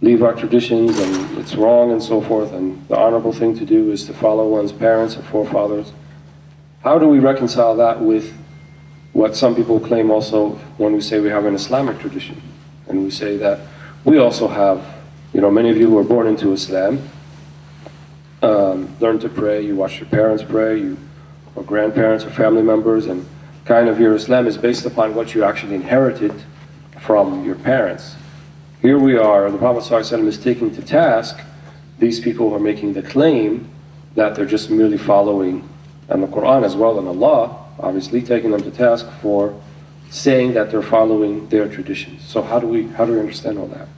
leave our traditions, and it's wrong and so forth, and the honorable thing to do is to follow one's parents and forefathers. How do we reconcile that with what some people claim also when we say we have an Islamic tradition? And we say that we also have, many of you who are born into Islam, learn to pray, you watch your parents pray, or grandparents or family members, and kind of your Islam is based upon what you actually inherited from your parents. Here we are, the Prophet ﷺ is taking to task these people who are making the claim that they're just merely following, and the Quran as well, and Allah, obviously taking them to task for saying that they're following their traditions. So how do we understand all that?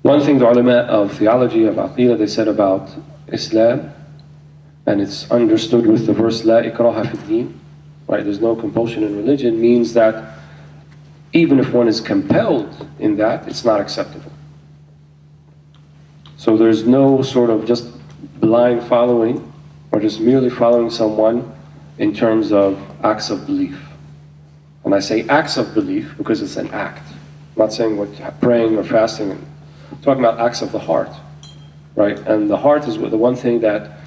One thing the ulama of theology, of Aqidah, they said about Islam, and it's understood with the verse La ikraha fi din, right? There's no compulsion in religion, means that even if one is compelled in that, it's not acceptable. So there's no sort of just blind following, or just merely following someone in terms of acts of belief. And I say acts of belief because it's an act. I'm not saying what praying or fasting. I'm talking about acts of the heart, right? And the heart is the one thing that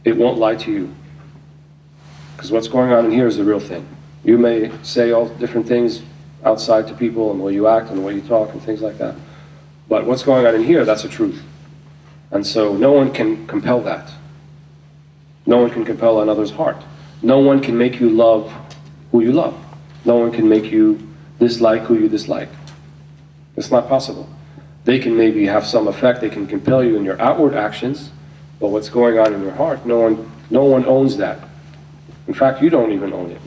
it won't lie to you. Because what's going on in here is the real thing. You may say all different things outside to people, and the way you act and the way you talk and things like that. But what's going on in here, that's the truth. And so no one can compel that. No one can compel another's heart. No one can make you love who you love. No one can make you dislike who you dislike. It's not possible. They can maybe have some effect, they can compel you in your outward actions, but what's going on in your heart, no one owns that. In fact, you don't even own it,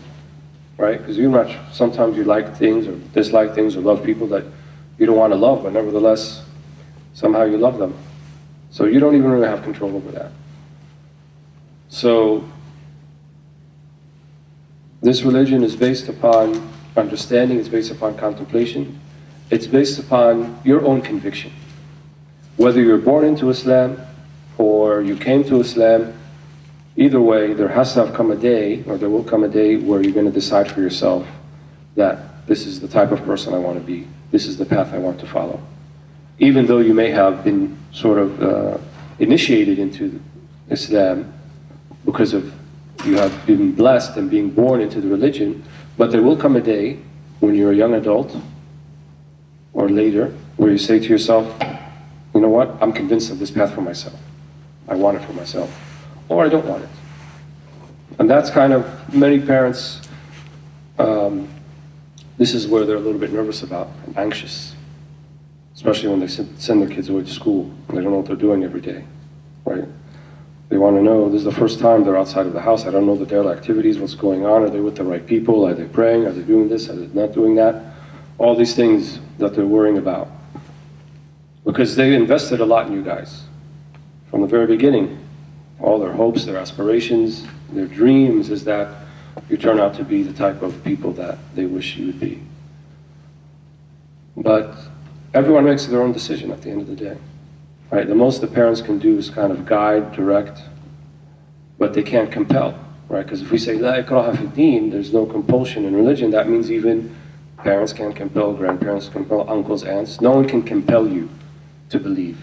right? Because sometimes you like things or dislike things or love people that you don't want to love, but nevertheless, somehow you love them. So you don't even really have control over that. So, this religion is based upon understanding, it's based upon contemplation, it's based upon your own conviction. Whether you're born into Islam or you came to Islam, either way, there has to have come a day, or there will come a day where you're going to decide for yourself that this is the type of person I want to be, this is the path I want to follow. Even though you may have been sort of initiated into Islam because of you have been blessed and being born into the religion, but there will come a day when you're a young adult or later where you say to yourself, you know what, I'm convinced of this path for myself. I want it for myself. Or I don't want it. And that's kind of, many parents, this is where they're a little bit nervous about and anxious. Especially when they send their kids away to school and they don't know what they're doing every day, right? They want to know, this is the first time they're outside of the house, I don't know the daily activities, what's going on, are they with the right people, are they praying, are they doing this, are they not doing that? All these things that they're worrying about. Because they invested a lot in you guys. From the very beginning, all their hopes, their aspirations, their dreams is that you turn out to be the type of people that they wish you would be. But everyone makes their own decision at the end of the day. Right? The most the parents can do is kind of guide, direct, but they can't compel. Right? Because if we say, La ikraha fi din, there's no compulsion in religion, that means even parents can't compel, grandparents can't compel, uncles, aunts. No one can compel you to believe.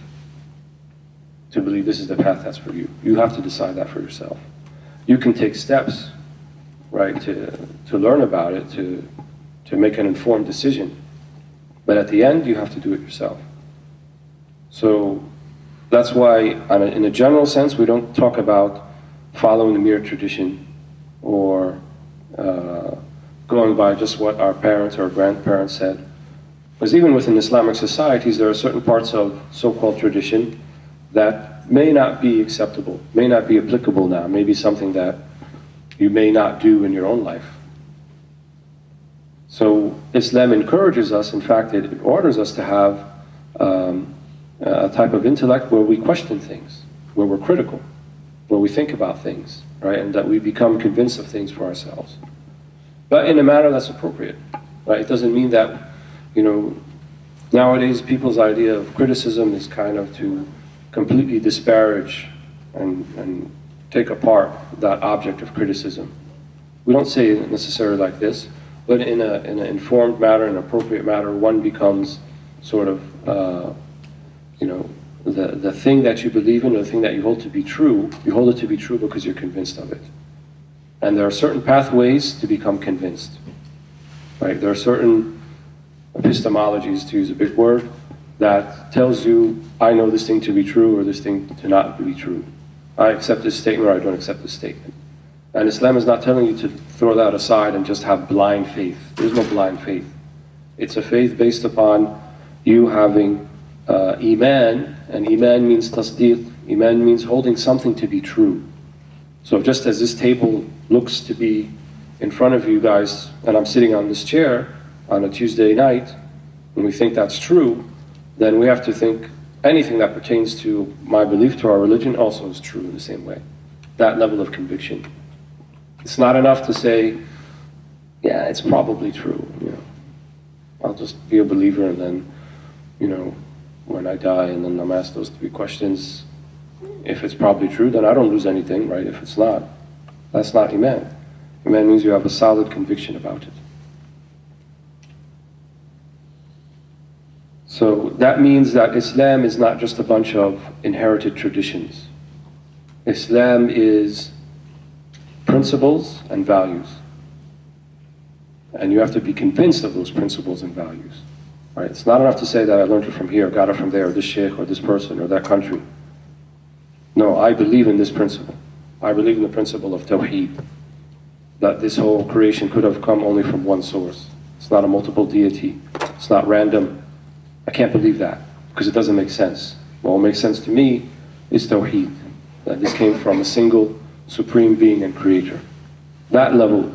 to believe this is the path that's for you. You have to decide that for yourself. You can take steps, right, to learn about it, to make an informed decision. But at the end, you have to do it yourself. So that's why, in a general sense, we don't talk about following the mere tradition or going by just what our parents or grandparents said. Because even within Islamic societies, there are certain parts of so-called tradition that may not be acceptable, may not be applicable now, may be something that you may not do in your own life. So Islam encourages us, in fact, it orders us to have a type of intellect where we question things, where we're critical, where we think about things, right, and that we become convinced of things for ourselves. But in a manner that's appropriate, right? It doesn't mean that, nowadays people's idea of criticism is kind of to completely disparage and take apart that object of criticism. We don't say it necessarily like this, but in an informed manner, an appropriate manner, one becomes sort of, the thing that you believe in, or the thing that you hold to be true, you hold it to be true because you're convinced of it. And there are certain pathways to become convinced, right? There are certain epistemologies, to use a big word, that tells you, I know this thing to be true or this thing to not be true. I accept this statement or I don't accept this statement. And Islam is not telling you to throw that aside and just have blind faith. There's no blind faith. It's a faith based upon you having Iman, and Iman means tasdeeq. Iman means holding something to be true. So just as this table looks to be in front of you guys, and I'm sitting on this chair on a Tuesday night, and we think that's true, then we have to think anything that pertains to my belief, to our religion, also is true in the same way. That level of conviction. It's not enough to say, yeah, it's probably true. I'll just be a believer, and then, when I die and then I'm asked those 3 questions, if it's probably true, then I don't lose anything, right? If it's not, that's not Iman. Iman means you have a solid conviction about it. So that means that Islam is not just a bunch of inherited traditions. Islam is principles and values. And you have to be convinced of those principles and values. Right? It's not enough to say that I learned it from here, got it from there, or this sheikh, or this person, or that country. No, I believe in this principle. I believe in the principle of Tawheed, that this whole creation could have come only from one source. It's not a multiple deity. It's not random. I can't believe that, because it doesn't make sense. What makes sense to me is Tawheed, that this came from a single, supreme being and creator. That level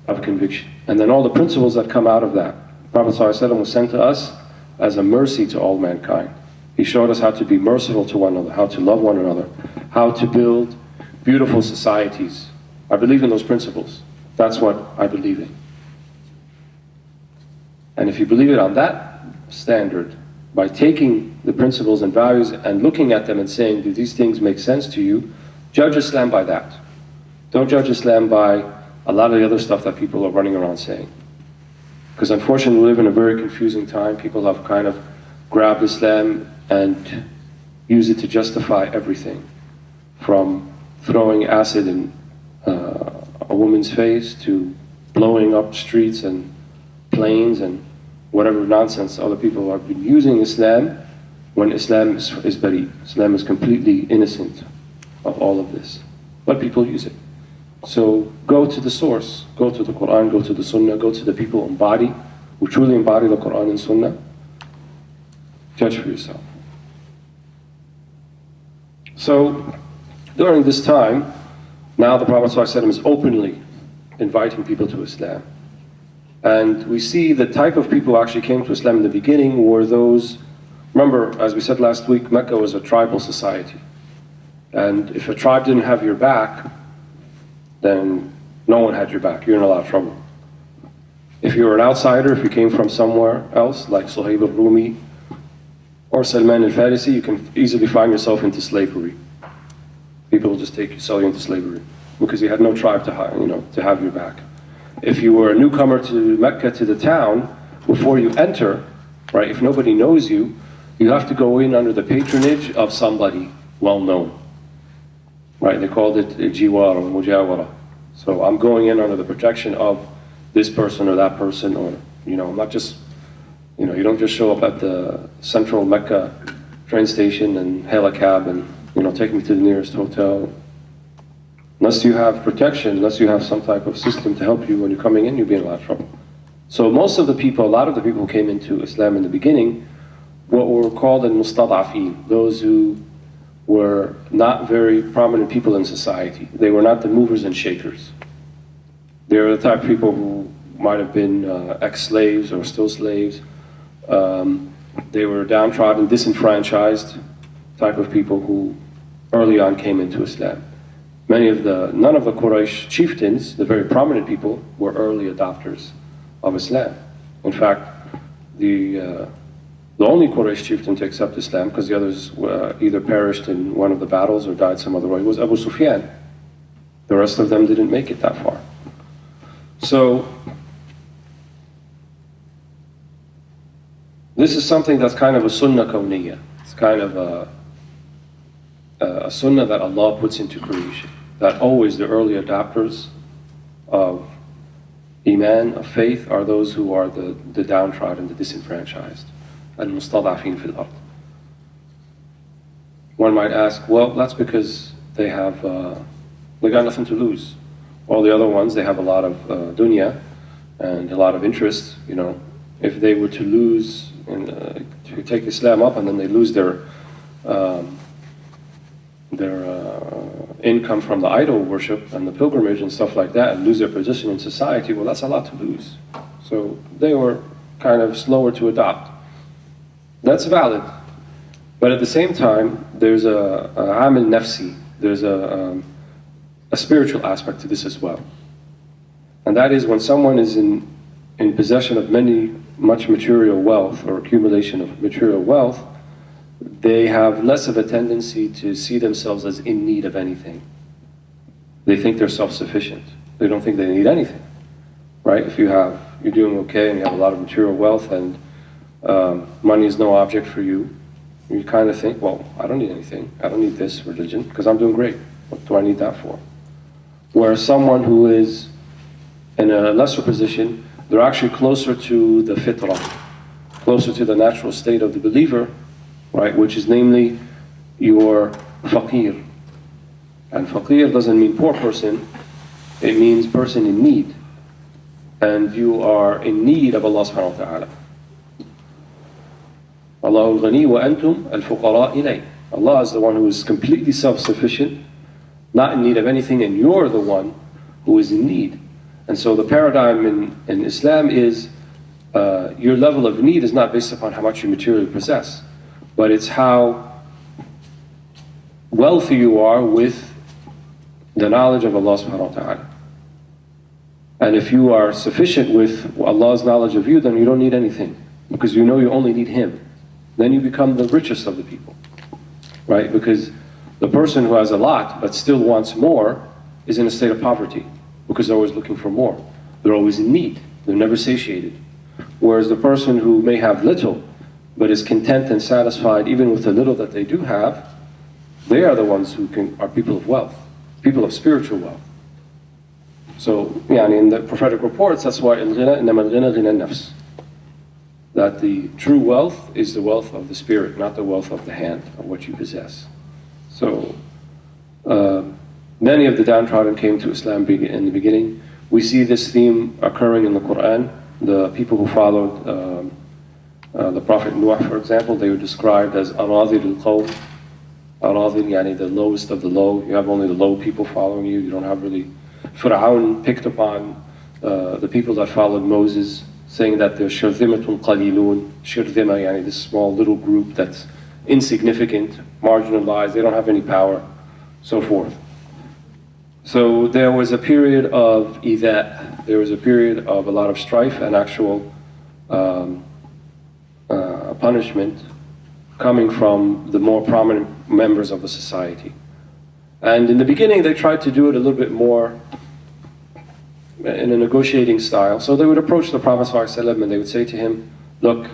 of conviction. And then all the principles that come out of that. Prophet ﷺ was sent to us as a mercy to all mankind. He showed us how to be merciful to one another, how to love one another, how to build beautiful societies. I believe in those principles. That's what I believe in. And if you believe it on that standard, by taking the principles and values and looking at them and saying, do these things make sense to you? Judge Islam by that. Don't judge Islam by a lot of the other stuff that people are running around saying. Because unfortunately we live in a very confusing time. People have kind of grabbed Islam and use it to justify everything. From throwing acid in a woman's face to blowing up streets and planes and whatever nonsense other people have been using Islam, when Islam is bari. Islam is completely innocent of all of this. But people use it. So go to the source, go to the Quran, go to the Sunnah, go to the people who truly embody the Quran and Sunnah. Judge for yourself. So during this time, now the Prophet ﷺ is openly inviting people to Islam. And we see the type of people who actually came to Islam in the beginning were those, remember, as we said last week, Mecca was a tribal society. And if a tribe didn't have your back, then no one had your back. You're in a lot of trouble. If you were an outsider, if you came from somewhere else, like Suhaib al-Rumi or Salman al-Farisi, you can easily find yourself into slavery. People will just sell you into slavery because you had no tribe to have your back. If you were a newcomer to Mecca, to the town, before you enter, right, if nobody knows you, you have to go in under the patronage of somebody. well known. Right? They called it jiwar or mujawara. So I'm going in under the protection of this person or that person, or, I'm not just, you don't just show up at the central Mecca train station and hail a cab and, take me to the nearest hotel. Unless you have protection, unless you have some type of system to help you when you're coming in, you'll be in a lot of trouble. So a lot of the people who came into Islam in the beginning, what were called al-mustad'afin, those who were not very prominent people in society. They were not the movers and shakers. They were the type of people who might have been ex-slaves or still slaves. They were downtrodden, disenfranchised type of people who early on came into Islam. None of the Quraysh chieftains, the very prominent people, were early adopters of Islam. In fact, the only Quraysh chieftain to accept Islam, because the others either perished in one of the battles or died some other way, was Abu Sufyan. The rest of them didn't make it that far. So, this is something that's kind of a sunnah kawniyya. It's kind of a sunnah that Allah puts into creation. That always the early adopters of Iman, of faith, are those who are the downtrodden, the disenfranchised. Al-mustad'afin fil ard. One might ask, well, that's because they got nothing to lose. All the other ones, they have a lot of dunya and a lot of interest. If they were to lose and to take Islam up, and then they lose their income from the idol worship and the pilgrimage and stuff like that, and lose their position in society, well, that's a lot to lose. So they were kind of slower to adopt. That's valid. But at the same time, there's a amil nafsi, there's a spiritual aspect to this as well. And that is when someone is in possession of much material wealth or accumulation of material wealth, they have less of a tendency to see themselves as in need of anything. They think they're self-sufficient. They don't think they need anything, right? If you're doing okay and you have a lot of material wealth and money is no object for you, you kind of think, well, I don't need anything. I don't need this religion because I'm doing great. What do I need that for? Whereas someone who is in a lesser position, they're actually closer to the fitrah, closer to the natural state of the believer, right? Which is namely your faqir. And faqir doesn't mean poor person, it means person in need. And you are in need of Allah subhanahu wa ta'ala. Allahu al-ghani wa antum al-fuqara ilay. Allah is the one who is completely self-sufficient, not in need of anything, and you're the one who is in need. And so the paradigm in Islam is your level of need is not based upon how much you materially possess, but it's how wealthy you are with the knowledge of Allah subhanahu wa ta'ala. And if you are sufficient with Allah's knowledge of you, then you don't need anything, because you know you only need Him. Then you become the richest of the people, right? Because the person who has a lot but still wants more is in a state of poverty, because they're always looking for more. They're always in need. They're never satiated. Whereas the person who may have little but is content and satisfied even with the little that they do have, they are the ones who are people of wealth, people of spiritual wealth. So, in the prophetic reports, that's why that the true wealth is the wealth of the spirit, not the wealth of the hand, of what you possess. So, many of the downtrodden came to Islam in the beginning. We see this theme occurring in the Quran. The people who followed the Prophet Nuh, for example, they were described as aradhil al-qawm. Aradhil, yani the lowest of the low. You have only the low people following you. You don't have really... Fir'aun picked upon the people that followed Moses, saying that they're shirzimatun qalilun. Shirzima, yani this small little group that's insignificant, marginalized, they don't have any power, so forth. So there was a period of idha', there was a period of a lot of strife and actual punishment coming from the more prominent members of the society. And in the beginning they tried to do it a little bit more in a negotiating style. So they would approach the Prophet ﷺ and they would say to him, look,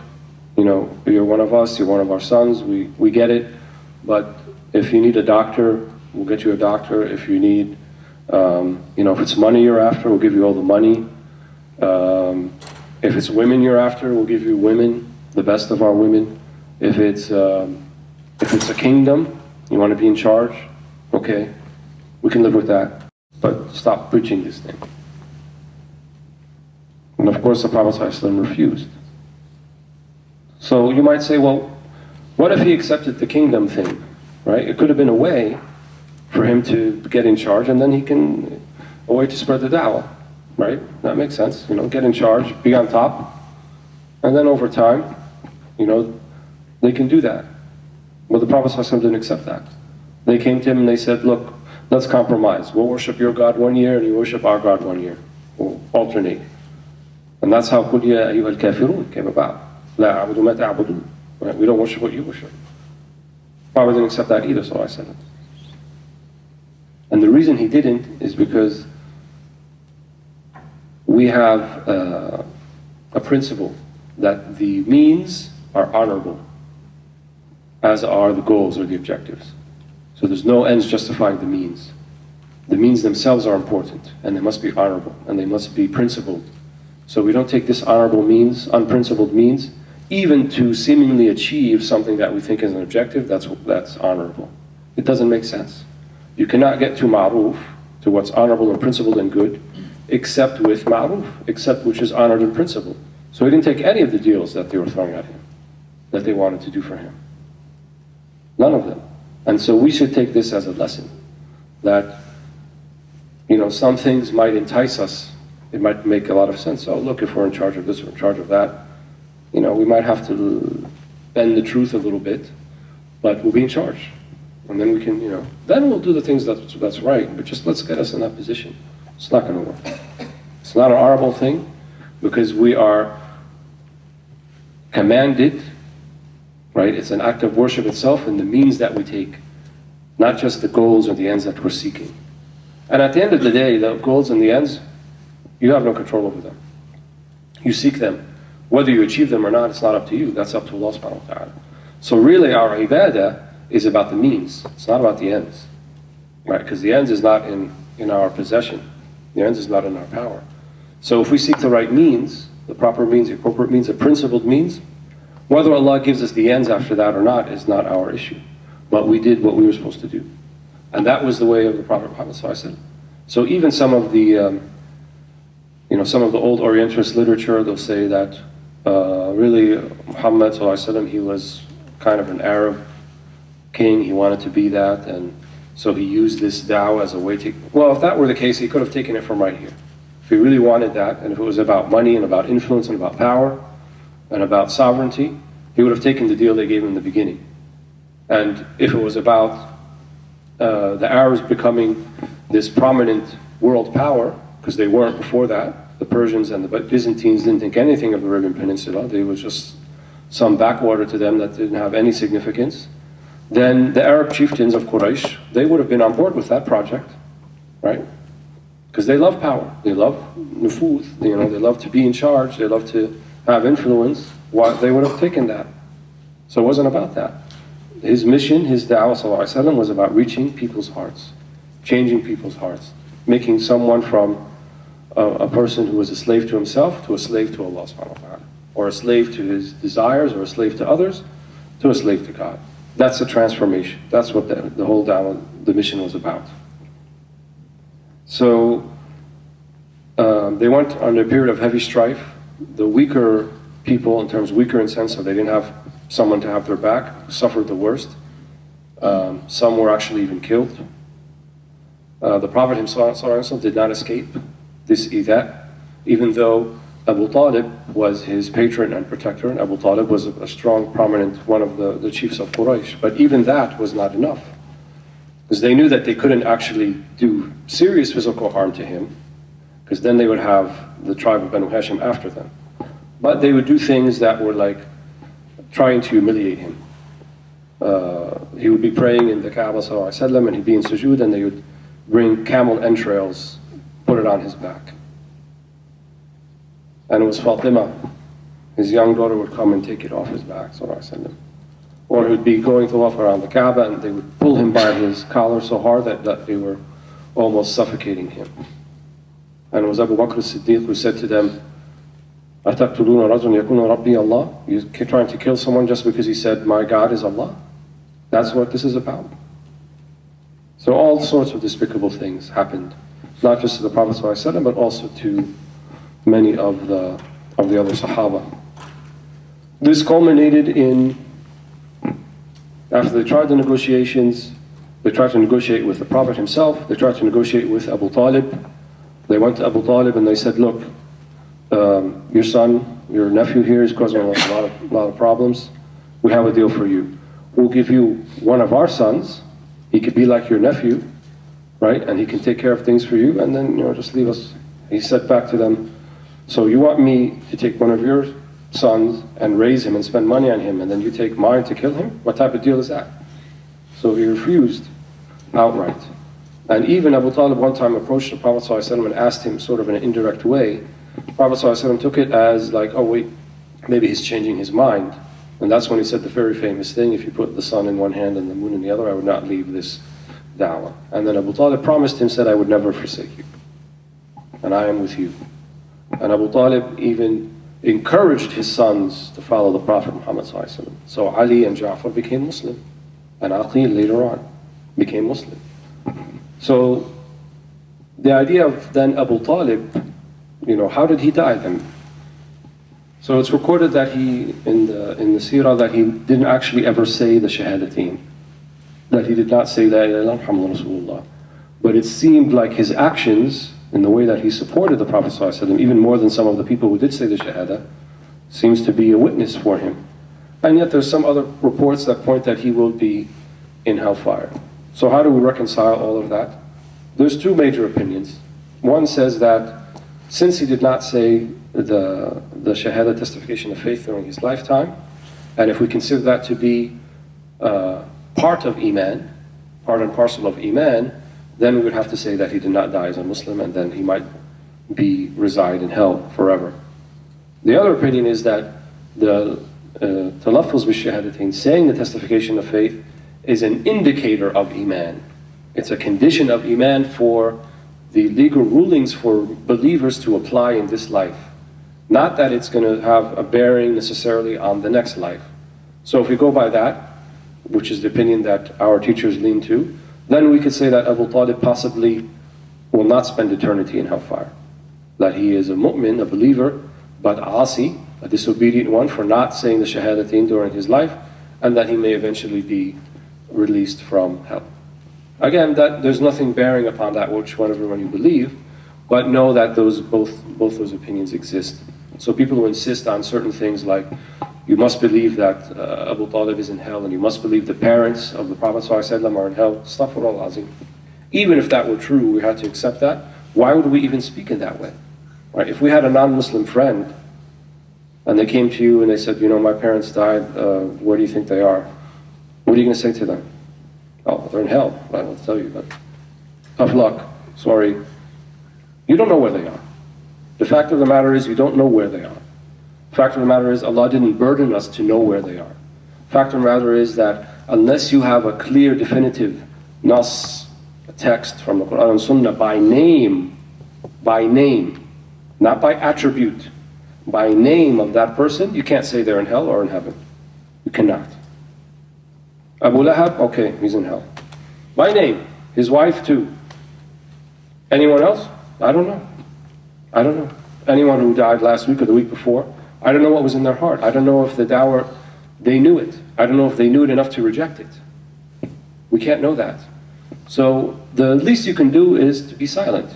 you're one of us, you're one of our sons, we get it, but If you need a doctor, we'll get you a doctor. If you need, if it's money you're after, we'll give you all the money. If it's women you're after, we'll give you women, the best of our women. If it's a kingdom, you want to be in charge, okay, we can live with that. But stop preaching this thing. And of course the Prophet ﷺ refused. So you might say, well, what if he accepted the kingdom thing, right? It could have been a way for him to get in charge, and then a way to spread the dawah, right? That makes sense, get in charge, be on top, and then over time, they can do that. But the Prophet ﷺ didn't accept that. They came to him and they said, look, let's compromise. We'll worship your God 1 year and you worship our God 1 year. We'll alternate. And that's how قُلْ يَا أَيُّهَا الْكَافِرُونَ came about. لَا أَعْبُدُ مَا تَعْبُدُونَ. Right? We don't worship what you worship. Prophet didn't accept that either, sallallahu alaihi wasallam. And the reason he didn't is because we have a principle that the means are honorable, as are the goals or the objectives. So there's no ends justifying the means. The means themselves are important, and they must be honorable, and they must be principled. So we don't take dishonorable means, unprincipled means, even to seemingly achieve something that we think is an objective, that's honorable. It doesn't make sense. You cannot get to ma'ruf, to what's honorable and principled and good, except with ma'ruf, except which is honored and principled. So he didn't take any of the deals that they were throwing at him, that they wanted to do for him. None of them. And so we should take this as a lesson, that some things might entice us. It might make a lot of sense. Oh, look, if we're in charge of this, we're in charge of that. We might have to bend the truth a little bit, but we'll be in charge. And then we can, then we'll do the things that's right, but just let's get us in that position. It's not going to work. It's not an honorable thing, because we are commanded, right? It's an act of worship itself and the means that we take, not just the goals or the ends that we're seeking. And at the end of the day, the goals and the ends, you have no control over them. You seek them. Whether you achieve them or not, it's not up to you. That's up to Allah subhanahu wa ta'ala. So really our ibadah is about the means. It's not about the ends. Right? Because the ends is not in our possession. The ends is not in our power. So if we seek the right means, the proper means, the appropriate means, the principled means, whether Allah gives us the ends after that or not is not our issue. But we did what we were supposed to do. And that was the way of the Prophet Muhammad ﷺ. So even some of the some of the old Orientalist literature, they'll say that really Muhammad ﷺ, he was kind of an Arab king, he wanted to be that, and so he used this dawah as a way to, well, if that were the case, he could have taken it from right here. If he really wanted that, and if it was about money and about influence and about power and about sovereignty, he would have taken the deal they gave him in the beginning. And if it was about the Arabs becoming this prominent world power, because they weren't before that, the Persians and the Byzantines didn't think anything of the Arabian Peninsula, they was just some backwater to them that didn't have any significance, then the Arab chieftains of Quraysh, they would have been on board with that project, right? Because they love power, they love nufuth, they love to be in charge, they love to have influence. They would have taken that. So it wasn't about that. His mission, his da'wah sallallahu alaihi wasallam, was about reaching people's hearts, changing people's hearts, making someone from a person who was a slave to himself to a slave to Allah subhanahu wa ta'ala, or a slave to his desires, or a slave to others, to a slave to God. That's the transformation. That's what the whole da'wah, the mission was about. So they went under a period of heavy strife. The weaker people, in terms weaker in sense of they didn't have someone to have their back, suffered the worst. Some were actually even killed. The Prophet himself did not escape this idah, even though Abu Talib was his patron and protector, and Abu Talib was a strong, prominent, one of the chiefs of Quraysh. But even that was not enough, because they knew that they couldn't actually do serious physical harm to him, because then they would have the tribe of Banu Hashim after them. But they would do things that were like trying to humiliate him. He would be praying in the Kaaba sallallahu alaihi wasallam, and he'd be in sujood, and they would bring camel entrails, put it on his back. And it was Fatima, his young daughter, would come and take it off his back, sallallahu alaihi wasallam. Or he'd be going to walk around the Kaaba and they would pull him by his collar so hard that they were almost suffocating him. And it was Abu Bakr as-Siddiq who said to them, أَتَقْتُلُونَ رَجُلًا يَكُونُ رَبِّي اللَّهِ? You're trying to kill someone just because he said, my God is Allah? That's what this is about. So all sorts of despicable things happened, not just to the Prophet ﷺ, but also to many of the other Sahaba. This culminated in, after they tried the negotiations, they tried to negotiate with the Prophet himself, they tried to negotiate with Abu Talib. They went to Abu Talib and they said, look, your son, your nephew here is causing us a lot of problems. We have a deal for you. We'll give you one of our sons. He could be like your nephew, right? And he can take care of things for you, and then, just leave us. He said back to them, so you want me to take one of your sons and raise him and spend money on him, and then you take mine to kill him? What type of deal is that? So he refused outright. And even Abu Talib one time approached the Prophet ﷺ and asked him sort of in an indirect way. The Prophet ﷺ took it as like, oh wait, maybe he's changing his mind. And that's when he said the very famous thing, if you put the sun in one hand and the moon in the other, I would not leave this dawah. And then Abu Talib promised him, said, I would never forsake you. And I am with you. And Abu Talib even encouraged his sons to follow the Prophet Muhammad ﷺ. So Ali and Ja'far became Muslim. And Aqil later on became Muslim. So the idea of then Abu Talib, how did he die then? So it's recorded that he, in the Seerah, that he didn't actually ever say the Shahadateen. That he did not say La ilaha illallah Muhammadur Rasulullah. But it seemed like his actions, in the way that he supported the Prophet ﷺ, even more than some of the people who did say the Shahada, seems to be a witness for him. And yet there's some other reports that point that he will be in hellfire. So how do we reconcile all of that? There's two major opinions. One says that since he did not say the Shahada, testification of faith, during his lifetime, and if we consider that to be part of Iman, part and parcel of Iman, then we would have to say that he did not die as a Muslim, and then he might reside in hell forever. The other opinion is that the talaffuz bi-shahadatain, saying the testification of faith, is an indicator of Iman. It's a condition of Iman for the legal rulings for believers to apply in this life. Not that it's going to have a bearing necessarily on the next life. So if we go by that, which is the opinion that our teachers lean to, then we could say that Abu Talib possibly will not spend eternity in hellfire. That he is a mu'min, a believer, but asi, a disobedient one for not saying the shahadateen during his life, and that he may eventually be released from hell. Again, that there's nothing bearing upon that whichever one you believe, but know that both those opinions exist. So people who insist on certain things like you must believe that Abu Talib is in hell, and you must believe the parents of the Prophet ﷺ are in hell, astaghfirullah azim. Even if that were true, we had to accept that. Why would we even speak in that way? Right? If we had a non-Muslim friend and they came to you and they said, my parents died, where do you think they are? What are you going to say to them? Oh, they're in hell. I will tell you, but tough luck. Sorry. You don't know where they are. The fact of the matter is you don't know where they are. The fact of the matter is Allah didn't burden us to know where they are. The fact of the matter is that unless you have a clear, definitive nas, a text from the Quran and Sunnah by name, not by attribute, by name of that person, you can't say they're in hell or in heaven. You cannot. Abu Lahab, okay, he's in hell. By name, his wife too. Anyone else? I don't know. Anyone who died last week or the week before, I don't know what was in their heart. I don't know if the dawah, they knew it. I don't know if they knew it enough to reject it. We can't know that. So the least you can do is to be silent.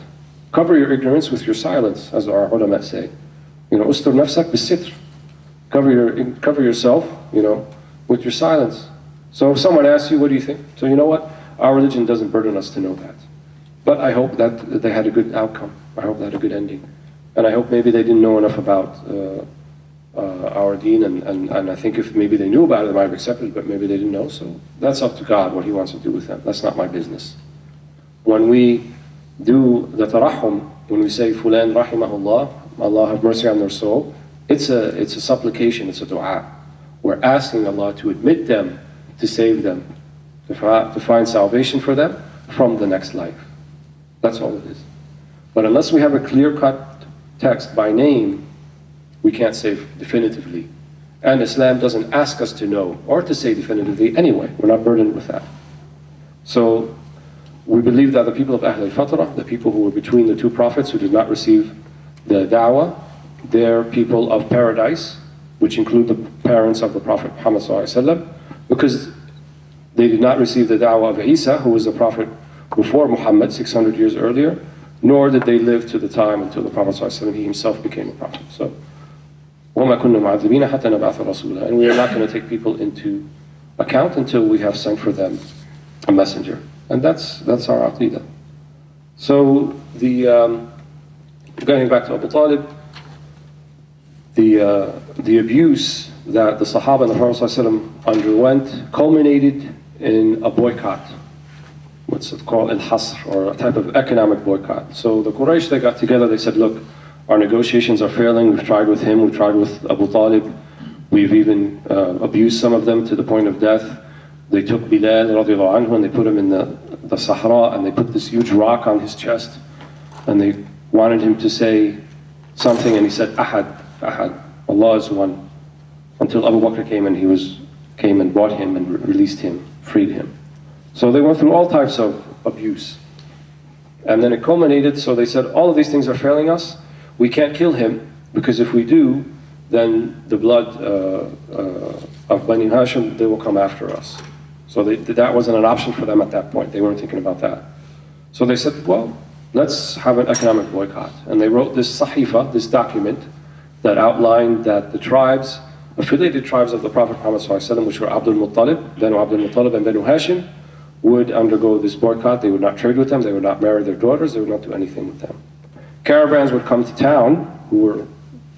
Cover your ignorance with your silence, as our ulama say. Ustur nafsak bis-sitr. Cover yourself, with your silence. So if someone asks you, what do you think? So you know what? Our religion doesn't burden us to know that. But I hope that they had a good outcome. I hope they had a good ending. And I hope maybe they didn't know enough about our deen, and I think if maybe they knew about it, they might have accepted it, but maybe they didn't know. So that's up to God, what He wants to do with them. That's not my business. When we do the tarahum, when we say, Fulan rahimahullah, Allah have mercy on their soul, it's a supplication, it's a dua. We're asking Allah to admit them to save them, to find salvation for them from the next life. That's all it is. But unless we have a clear-cut text by name, we can't say definitively. And Islam doesn't ask us to know or to say definitively anyway. We're not burdened with that. So we believe that the people of Ahl al-Fatrah, the people who were between the two prophets who did not receive the dawah, they're people of paradise, which include the parents of the Prophet Muhammad ﷺ, because they did not receive the dawah of Isa, who was the prophet before Muhammad 600 years earlier, nor did they live to the time until the Prophet ﷺ, he himself became a prophet. So, وَمَا كُنَّا مُعَذِّبِينَ حَتَّى نَبْعَثَ رَسُولًا. And we are not going to take people into account until we have sent for them a messenger. And that's our aqidah. So, going back to Abu Talib, the abuse that the Sahaba and the Prophet ﷺ underwent culminated in a boycott. What's it called? Al-Hasr, or a type of economic boycott. So the Quraysh, they got together, they said, look, our negotiations are failing, we've tried with him, we've tried with Abu Talib, we've even abused some of them to the point of death. They took Bilal radiallahu anhu and they put him in the Sahara, and they put this huge rock on his chest, and they wanted him to say something, and he said, Ahad, Ahad, Allah is one, until Abu Bakr came and bought him and released him, freed him. So they went through all types of abuse. And then it culminated, so they said, all of these things are failing us, we can't kill him, because if we do, then the blood of Bani Hashim, they will come after us. So that wasn't an option for them at that point. They weren't thinking about that. So they said, well, let's have an economic boycott. And they wrote this sahifa, this document, that outlined that the tribes, affiliated tribes of the Prophet Muhammad ﷺ, which were Abdul Muttalib, Banu Abdul Muttalib and Banu Hashim, would undergo this boycott. They would not trade with them, they would not marry their daughters, they would not do anything with them. Caravans would come to town, who were,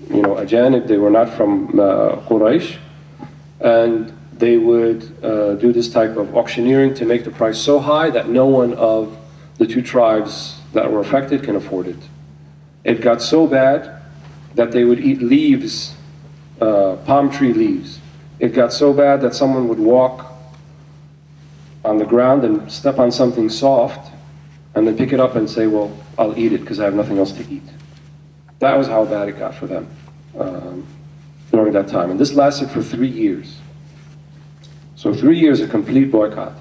Ajanib, they were not from Quraysh, and they would do this type of auctioneering to make the price so high that no one of the two tribes that were affected can afford it. It got so bad that they would eat leaves, palm tree leaves. It got so bad that someone would walk on the ground and step on something soft and then pick it up and say, well, I'll eat it because I have nothing else to eat. That was how bad it got for them during that time. And this lasted for 3 years. So 3 years of complete boycott.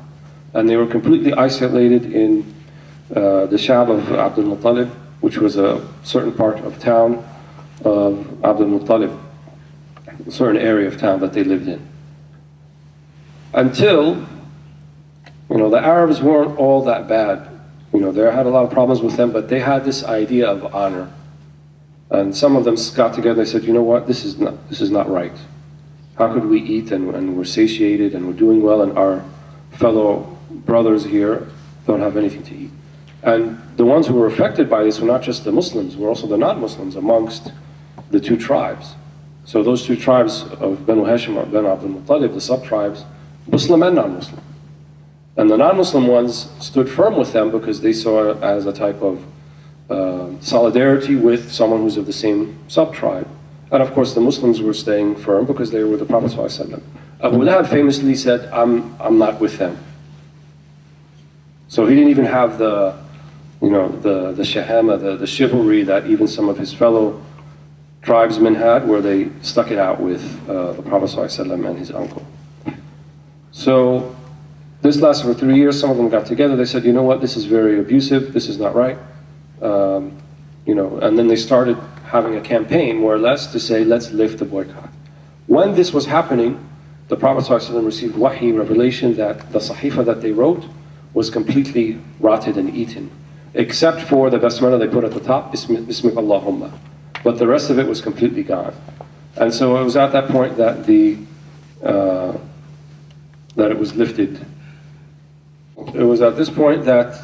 And they were completely isolated in the Shab of Abdul Muttalib, which was a certain part of town of Abdul Muttalib, a certain area of town that they lived in. Until, the Arabs weren't all that bad. They had a lot of problems with them, but they had this idea of honor. And some of them got together and they said, you know what, this is not right. How could we eat and we're satiated and we're doing well, and our fellow brothers here don't have anything to eat? And the ones who were affected by this were not just the Muslims, were also the non-Muslims amongst the two tribes. So those two tribes of Banu Hashim or Banu Abdul Muttalib, the sub-tribes, Muslim and non-Muslim. And the non-Muslim ones stood firm with them because they saw it as a type of solidarity with someone who's of the same sub-tribe. And of course the Muslims were staying firm because they were with the Prophet ﷺ. Abu Lahab famously said, I'm not with them. So he didn't even have the shahama, the chivalry that even some of his fellow tribesmen had, where they stuck it out with the Prophet ﷺ and his uncle. So this lasted for 3 years. Some of them got together. They said, you know what, this is very abusive. This is not right. And then they started having a campaign, more or less, to say, let's lift the boycott. When this was happening, the Prophet ﷺ received wahi, revelation, that the sahifa that they wrote was completely rotted and eaten, except for the basmala they put at the top, Bismika Allahumma. But the rest of it was completely gone. And so it was at that point that that it was lifted. It was at this point that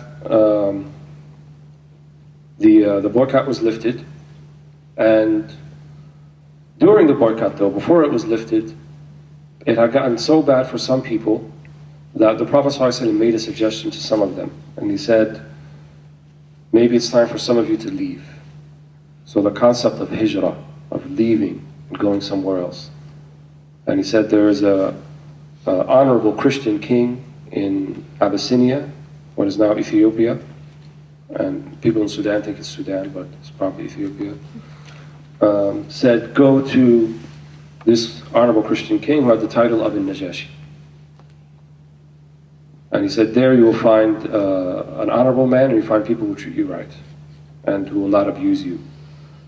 the boycott was lifted. And during the boycott, though, before it was lifted, it had gotten so bad for some people that the Prophet ﷺ made a suggestion to some of them. And he said, maybe it's time for some of you to leave. So the concept of hijrah, of leaving and going somewhere else. And he said there is a honorable Christian king in Abyssinia, what is now Ethiopia, and people in Sudan think it's Sudan, but it's probably Ethiopia, said, go to this honorable Christian king who had the title of Najashi. And he said, there you will find an honorable man, and you find people who treat you right, and who will not abuse you.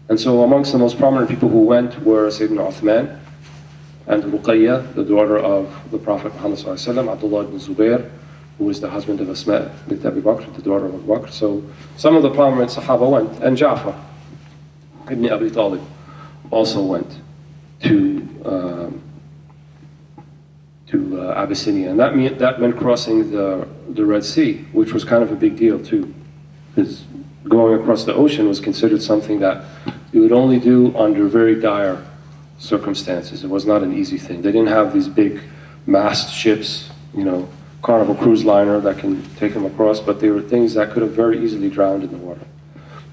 And so amongst the most prominent people who went were Sayyidina Uthman, and Ruqayya, the daughter of the Prophet Muhammad ﷺ, Abdullah ibn Zubair, who was the husband of Asma bint Abi Bakr, the daughter of Abu Bakr. So some of the prominent Sahaba went, and Ja'far ibn Abi Talib also went to Abyssinia, and that meant crossing the Red Sea, which was kind of a big deal too, because going across the ocean was considered something that you would only do under very dire circumstances. It was not an easy thing. They didn't have these big mast ships, Carnival cruise liner that can take them across, but they were things that could have very easily drowned in the water.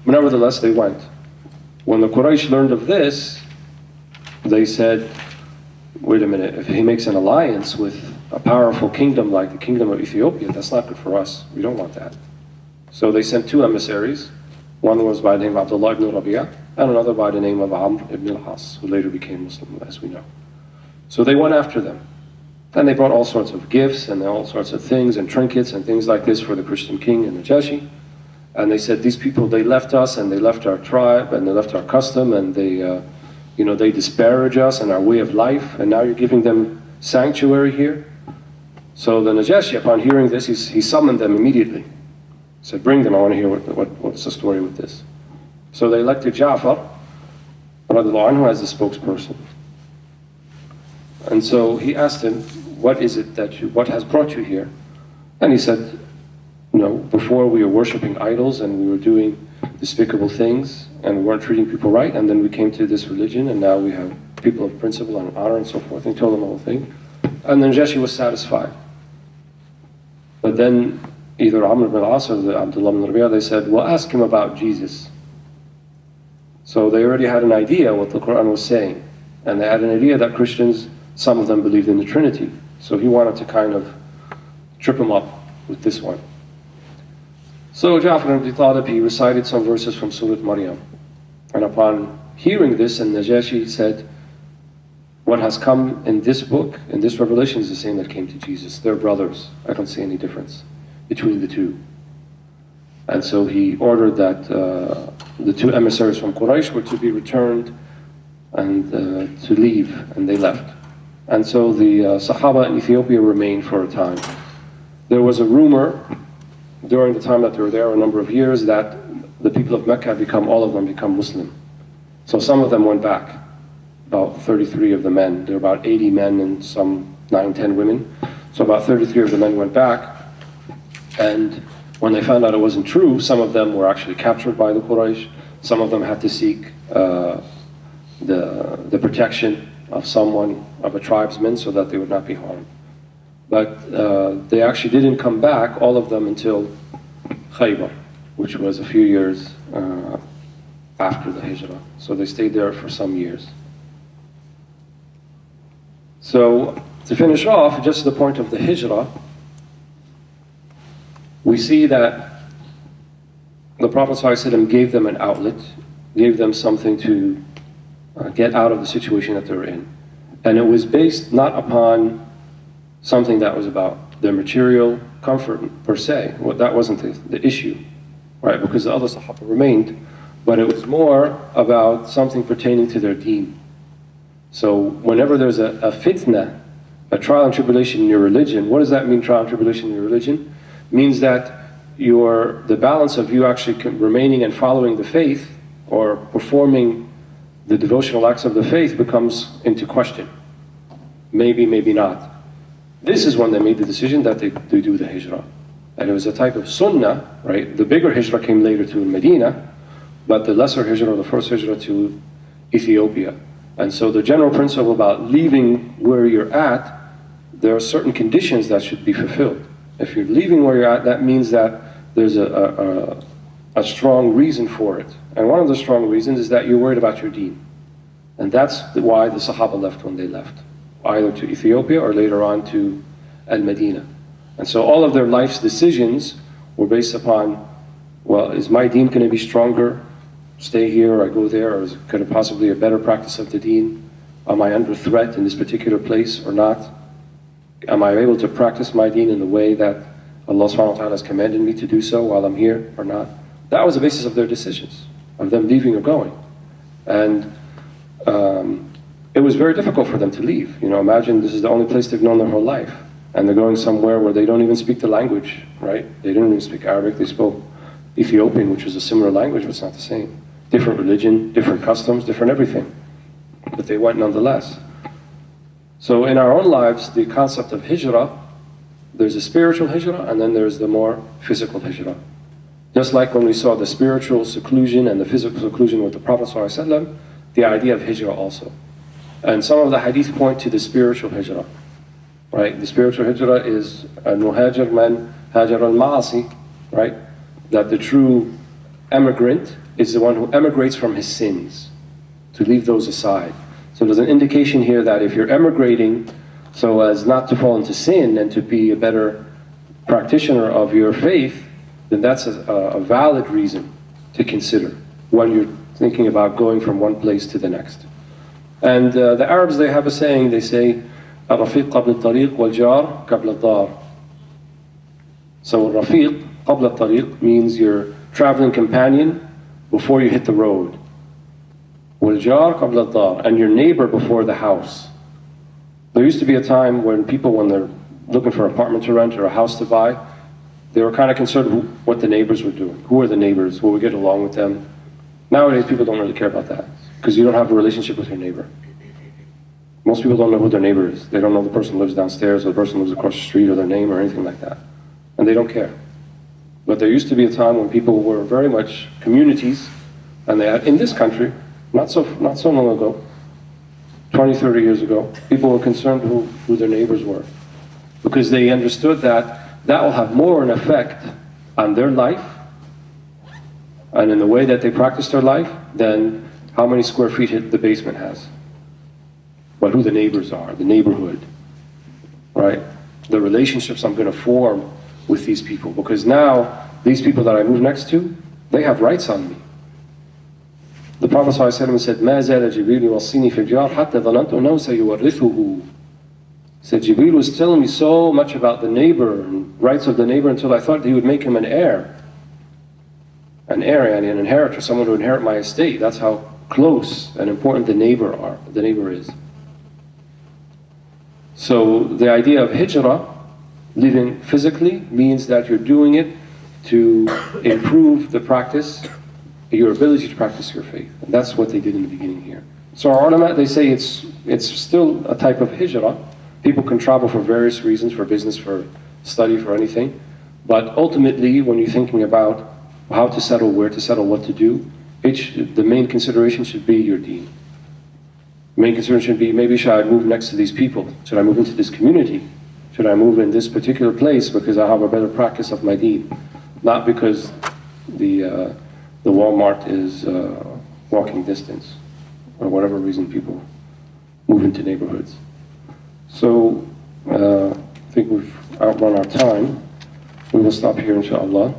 But nevertheless, they went. When the Quraysh learned of this, they said, wait a minute, if he makes an alliance with a powerful kingdom like the kingdom of Ethiopia, that's not good for us. We don't want that. So they sent two emissaries. One was by the name of Abdullah ibn Rabi'ah, and another by the name of Amr ibn al-As, who later became Muslim, as we know. So they went after them. And they brought all sorts of gifts and all sorts of things and trinkets and things like this for the Christian king and Najashi. And they said, these people, they left us and they left our tribe and they left our custom, and they disparage us and our way of life, and now you're giving them sanctuary here. So the Najashi, upon hearing this, he summoned them immediately. He said, bring them, I want to hear what's the story with this. So they elected Ja'far, radiallahu anhu, as the spokesperson. And so he asked him, what has brought you here? And he said, before we were worshiping idols and we were doing despicable things and we weren't treating people right, and then we came to this religion and now we have people of principle and honor and so forth. And he told them the whole thing. And then Najashi was satisfied. But then either Amr ibn al-As or Abdullah ibn Rabi'ah, they said, well, ask him about Jesus. So they already had an idea what the Quran was saying. And they had an idea that Christians, some of them believed in the Trinity. So he wanted to kind of trip him up with this one. So Ja'far ibn Abi Talib, he recited some verses from Surah Maryam. And upon hearing this, and Najashi said, what has come in this book, in this revelation, is the same that came to Jesus. They're brothers. I don't see any difference between the two. And so he ordered that the two emissaries from Quraysh were to be returned and to leave, and they left. And so the Sahaba in Ethiopia remained for a time. There was a rumor during the time that they were there, a number of years, that the people of Mecca all of them become Muslim. So some of them went back, about 33 of the men. There were about 80 men and some 9-10 women. So about 33 of the men went back, and when they found out it wasn't true, some of them were actually captured by the Quraysh. Some of them had to seek the protection of someone, of a tribesman, so that they would not be harmed. But they actually didn't come back, all of them, until Khaybar, which was a few years after the hijrah. So they stayed there for some years. So to finish off, just the point of the hijrah, we see that the Prophet ﷺ gave them an outlet, gave them something to get out of the situation that they were in. And it was based not upon something that was about their material comfort per se. Well, that wasn't the issue, right? Because the other Sahaba remained, but it was more about something pertaining to their deen. So whenever there's a fitna, a trial and tribulation in your religion, what does that mean, trial and tribulation in your religion? It means that the balance of you actually remaining and following the faith or performing the devotional acts of the faith becomes into question. Maybe, maybe not. This is when they made the decision that they do the hijrah. And it was a type of sunnah, right? The bigger hijrah came later to Medina, but the lesser hijrah, the first hijrah, to Ethiopia. And so the general principle about leaving where you're at, there are certain conditions that should be fulfilled. If you're leaving where you're at, that means that there's a strong reason for it. And one of the strong reasons is that you're worried about your deen. And that's why the Sahaba left when they left. either to Ethiopia or later on to Al-Medina. And so all of their life's decisions were based upon, well, is my deen going to be stronger? Stay here or I go there? Or could it possibly a better practice of the deen? Am I under threat in this particular place or not? Am I able to practice my deen in the way that Allah subhanahu wa ta'ala has commanded me to do so while I'm here or not? That was the basis of their decisions, of them leaving or going. And it was very difficult for them to leave. You know, imagine this is the only place they've known their whole life. And they're going somewhere where they don't even speak the language, right? They didn't even speak Arabic, they spoke Ethiopian, which is a similar language, but it's not the same. Different religion, different customs, different everything. But they went nonetheless. So in our own lives, the concept of hijrah, there's a spiritual hijrah, and then there's the more physical hijrah. Just like when we saw the spiritual seclusion and the physical seclusion with the Prophet ﷺ, the idea of hijrah also. And some of the hadith point to the spiritual hijrah. Right? The spiritual hijrah is al-muhajir man hajar al-ma'asi, right? That the true emigrant is the one who emigrates from his sins, to leave those aside. So there's an indication here that if you're emigrating so as not to fall into sin and to be a better practitioner of your faith, then that's a valid reason to consider when you're thinking about going from one place to the next. And the Arabs, they have a saying, they say, الرفيق قبل الطريق والجار قبل الدار. So الرفيق قبل الطريق means your traveling companion before you hit the road. والجار قبل الدار, and your neighbor before the house. There used to be a time when people, when they're looking for an apartment to rent or a house to buy, they were kind of concerned what the neighbors were doing. Who are the neighbors? Will we get along with them? Nowadays people don't really care about that because you don't have a relationship with your neighbor. Most people don't know who their neighbor is. They don't know the person lives downstairs or the person lives across the street or their name or anything like that. And they don't care. But there used to be a time when people were very much communities, and they had, in this country, not so long ago, 20, 30 years ago, people were concerned who their neighbors were. Because they understood that that will have more an effect on their life and in the way that they practice their life than how many square feet the basement has. But who the neighbors are, the neighborhood, right? The relationships I'm going to form with these people. Because now, these people that I move next to, they have rights on me. The Prophet ﷺ said, مَا زَالَ جِبْرِيلُ يُوَصِّينِي فِي الْجَارِ حَتَّى ظَنَنْتُ أَنَّهُ سَيُوَرِّثُهُ. He said, Jibreel was telling me so much about the neighbor and rights of the neighbor until I thought he would make him an heir. An heir, and an inheritor, someone to inherit my estate. That's how close and important the neighbor is. So the idea of hijrah, living physically, means that you're doing it to improve the practice, your ability to practice your faith. And that's what they did in the beginning here. So our ulama, they say it's still a type of hijrah. People can travel for various reasons, for business, for study, for anything. But ultimately, when you're thinking about how to settle, where to settle, what to do, the main consideration should be your deen. The main consideration should be, maybe should I move next to these people? Should I move into this community? Should I move in this particular place because I have a better practice of my deen? Not because the Walmart is walking distance, or whatever reason people move into neighborhoods. So I think we've outrun our time. We will stop here, inshallah.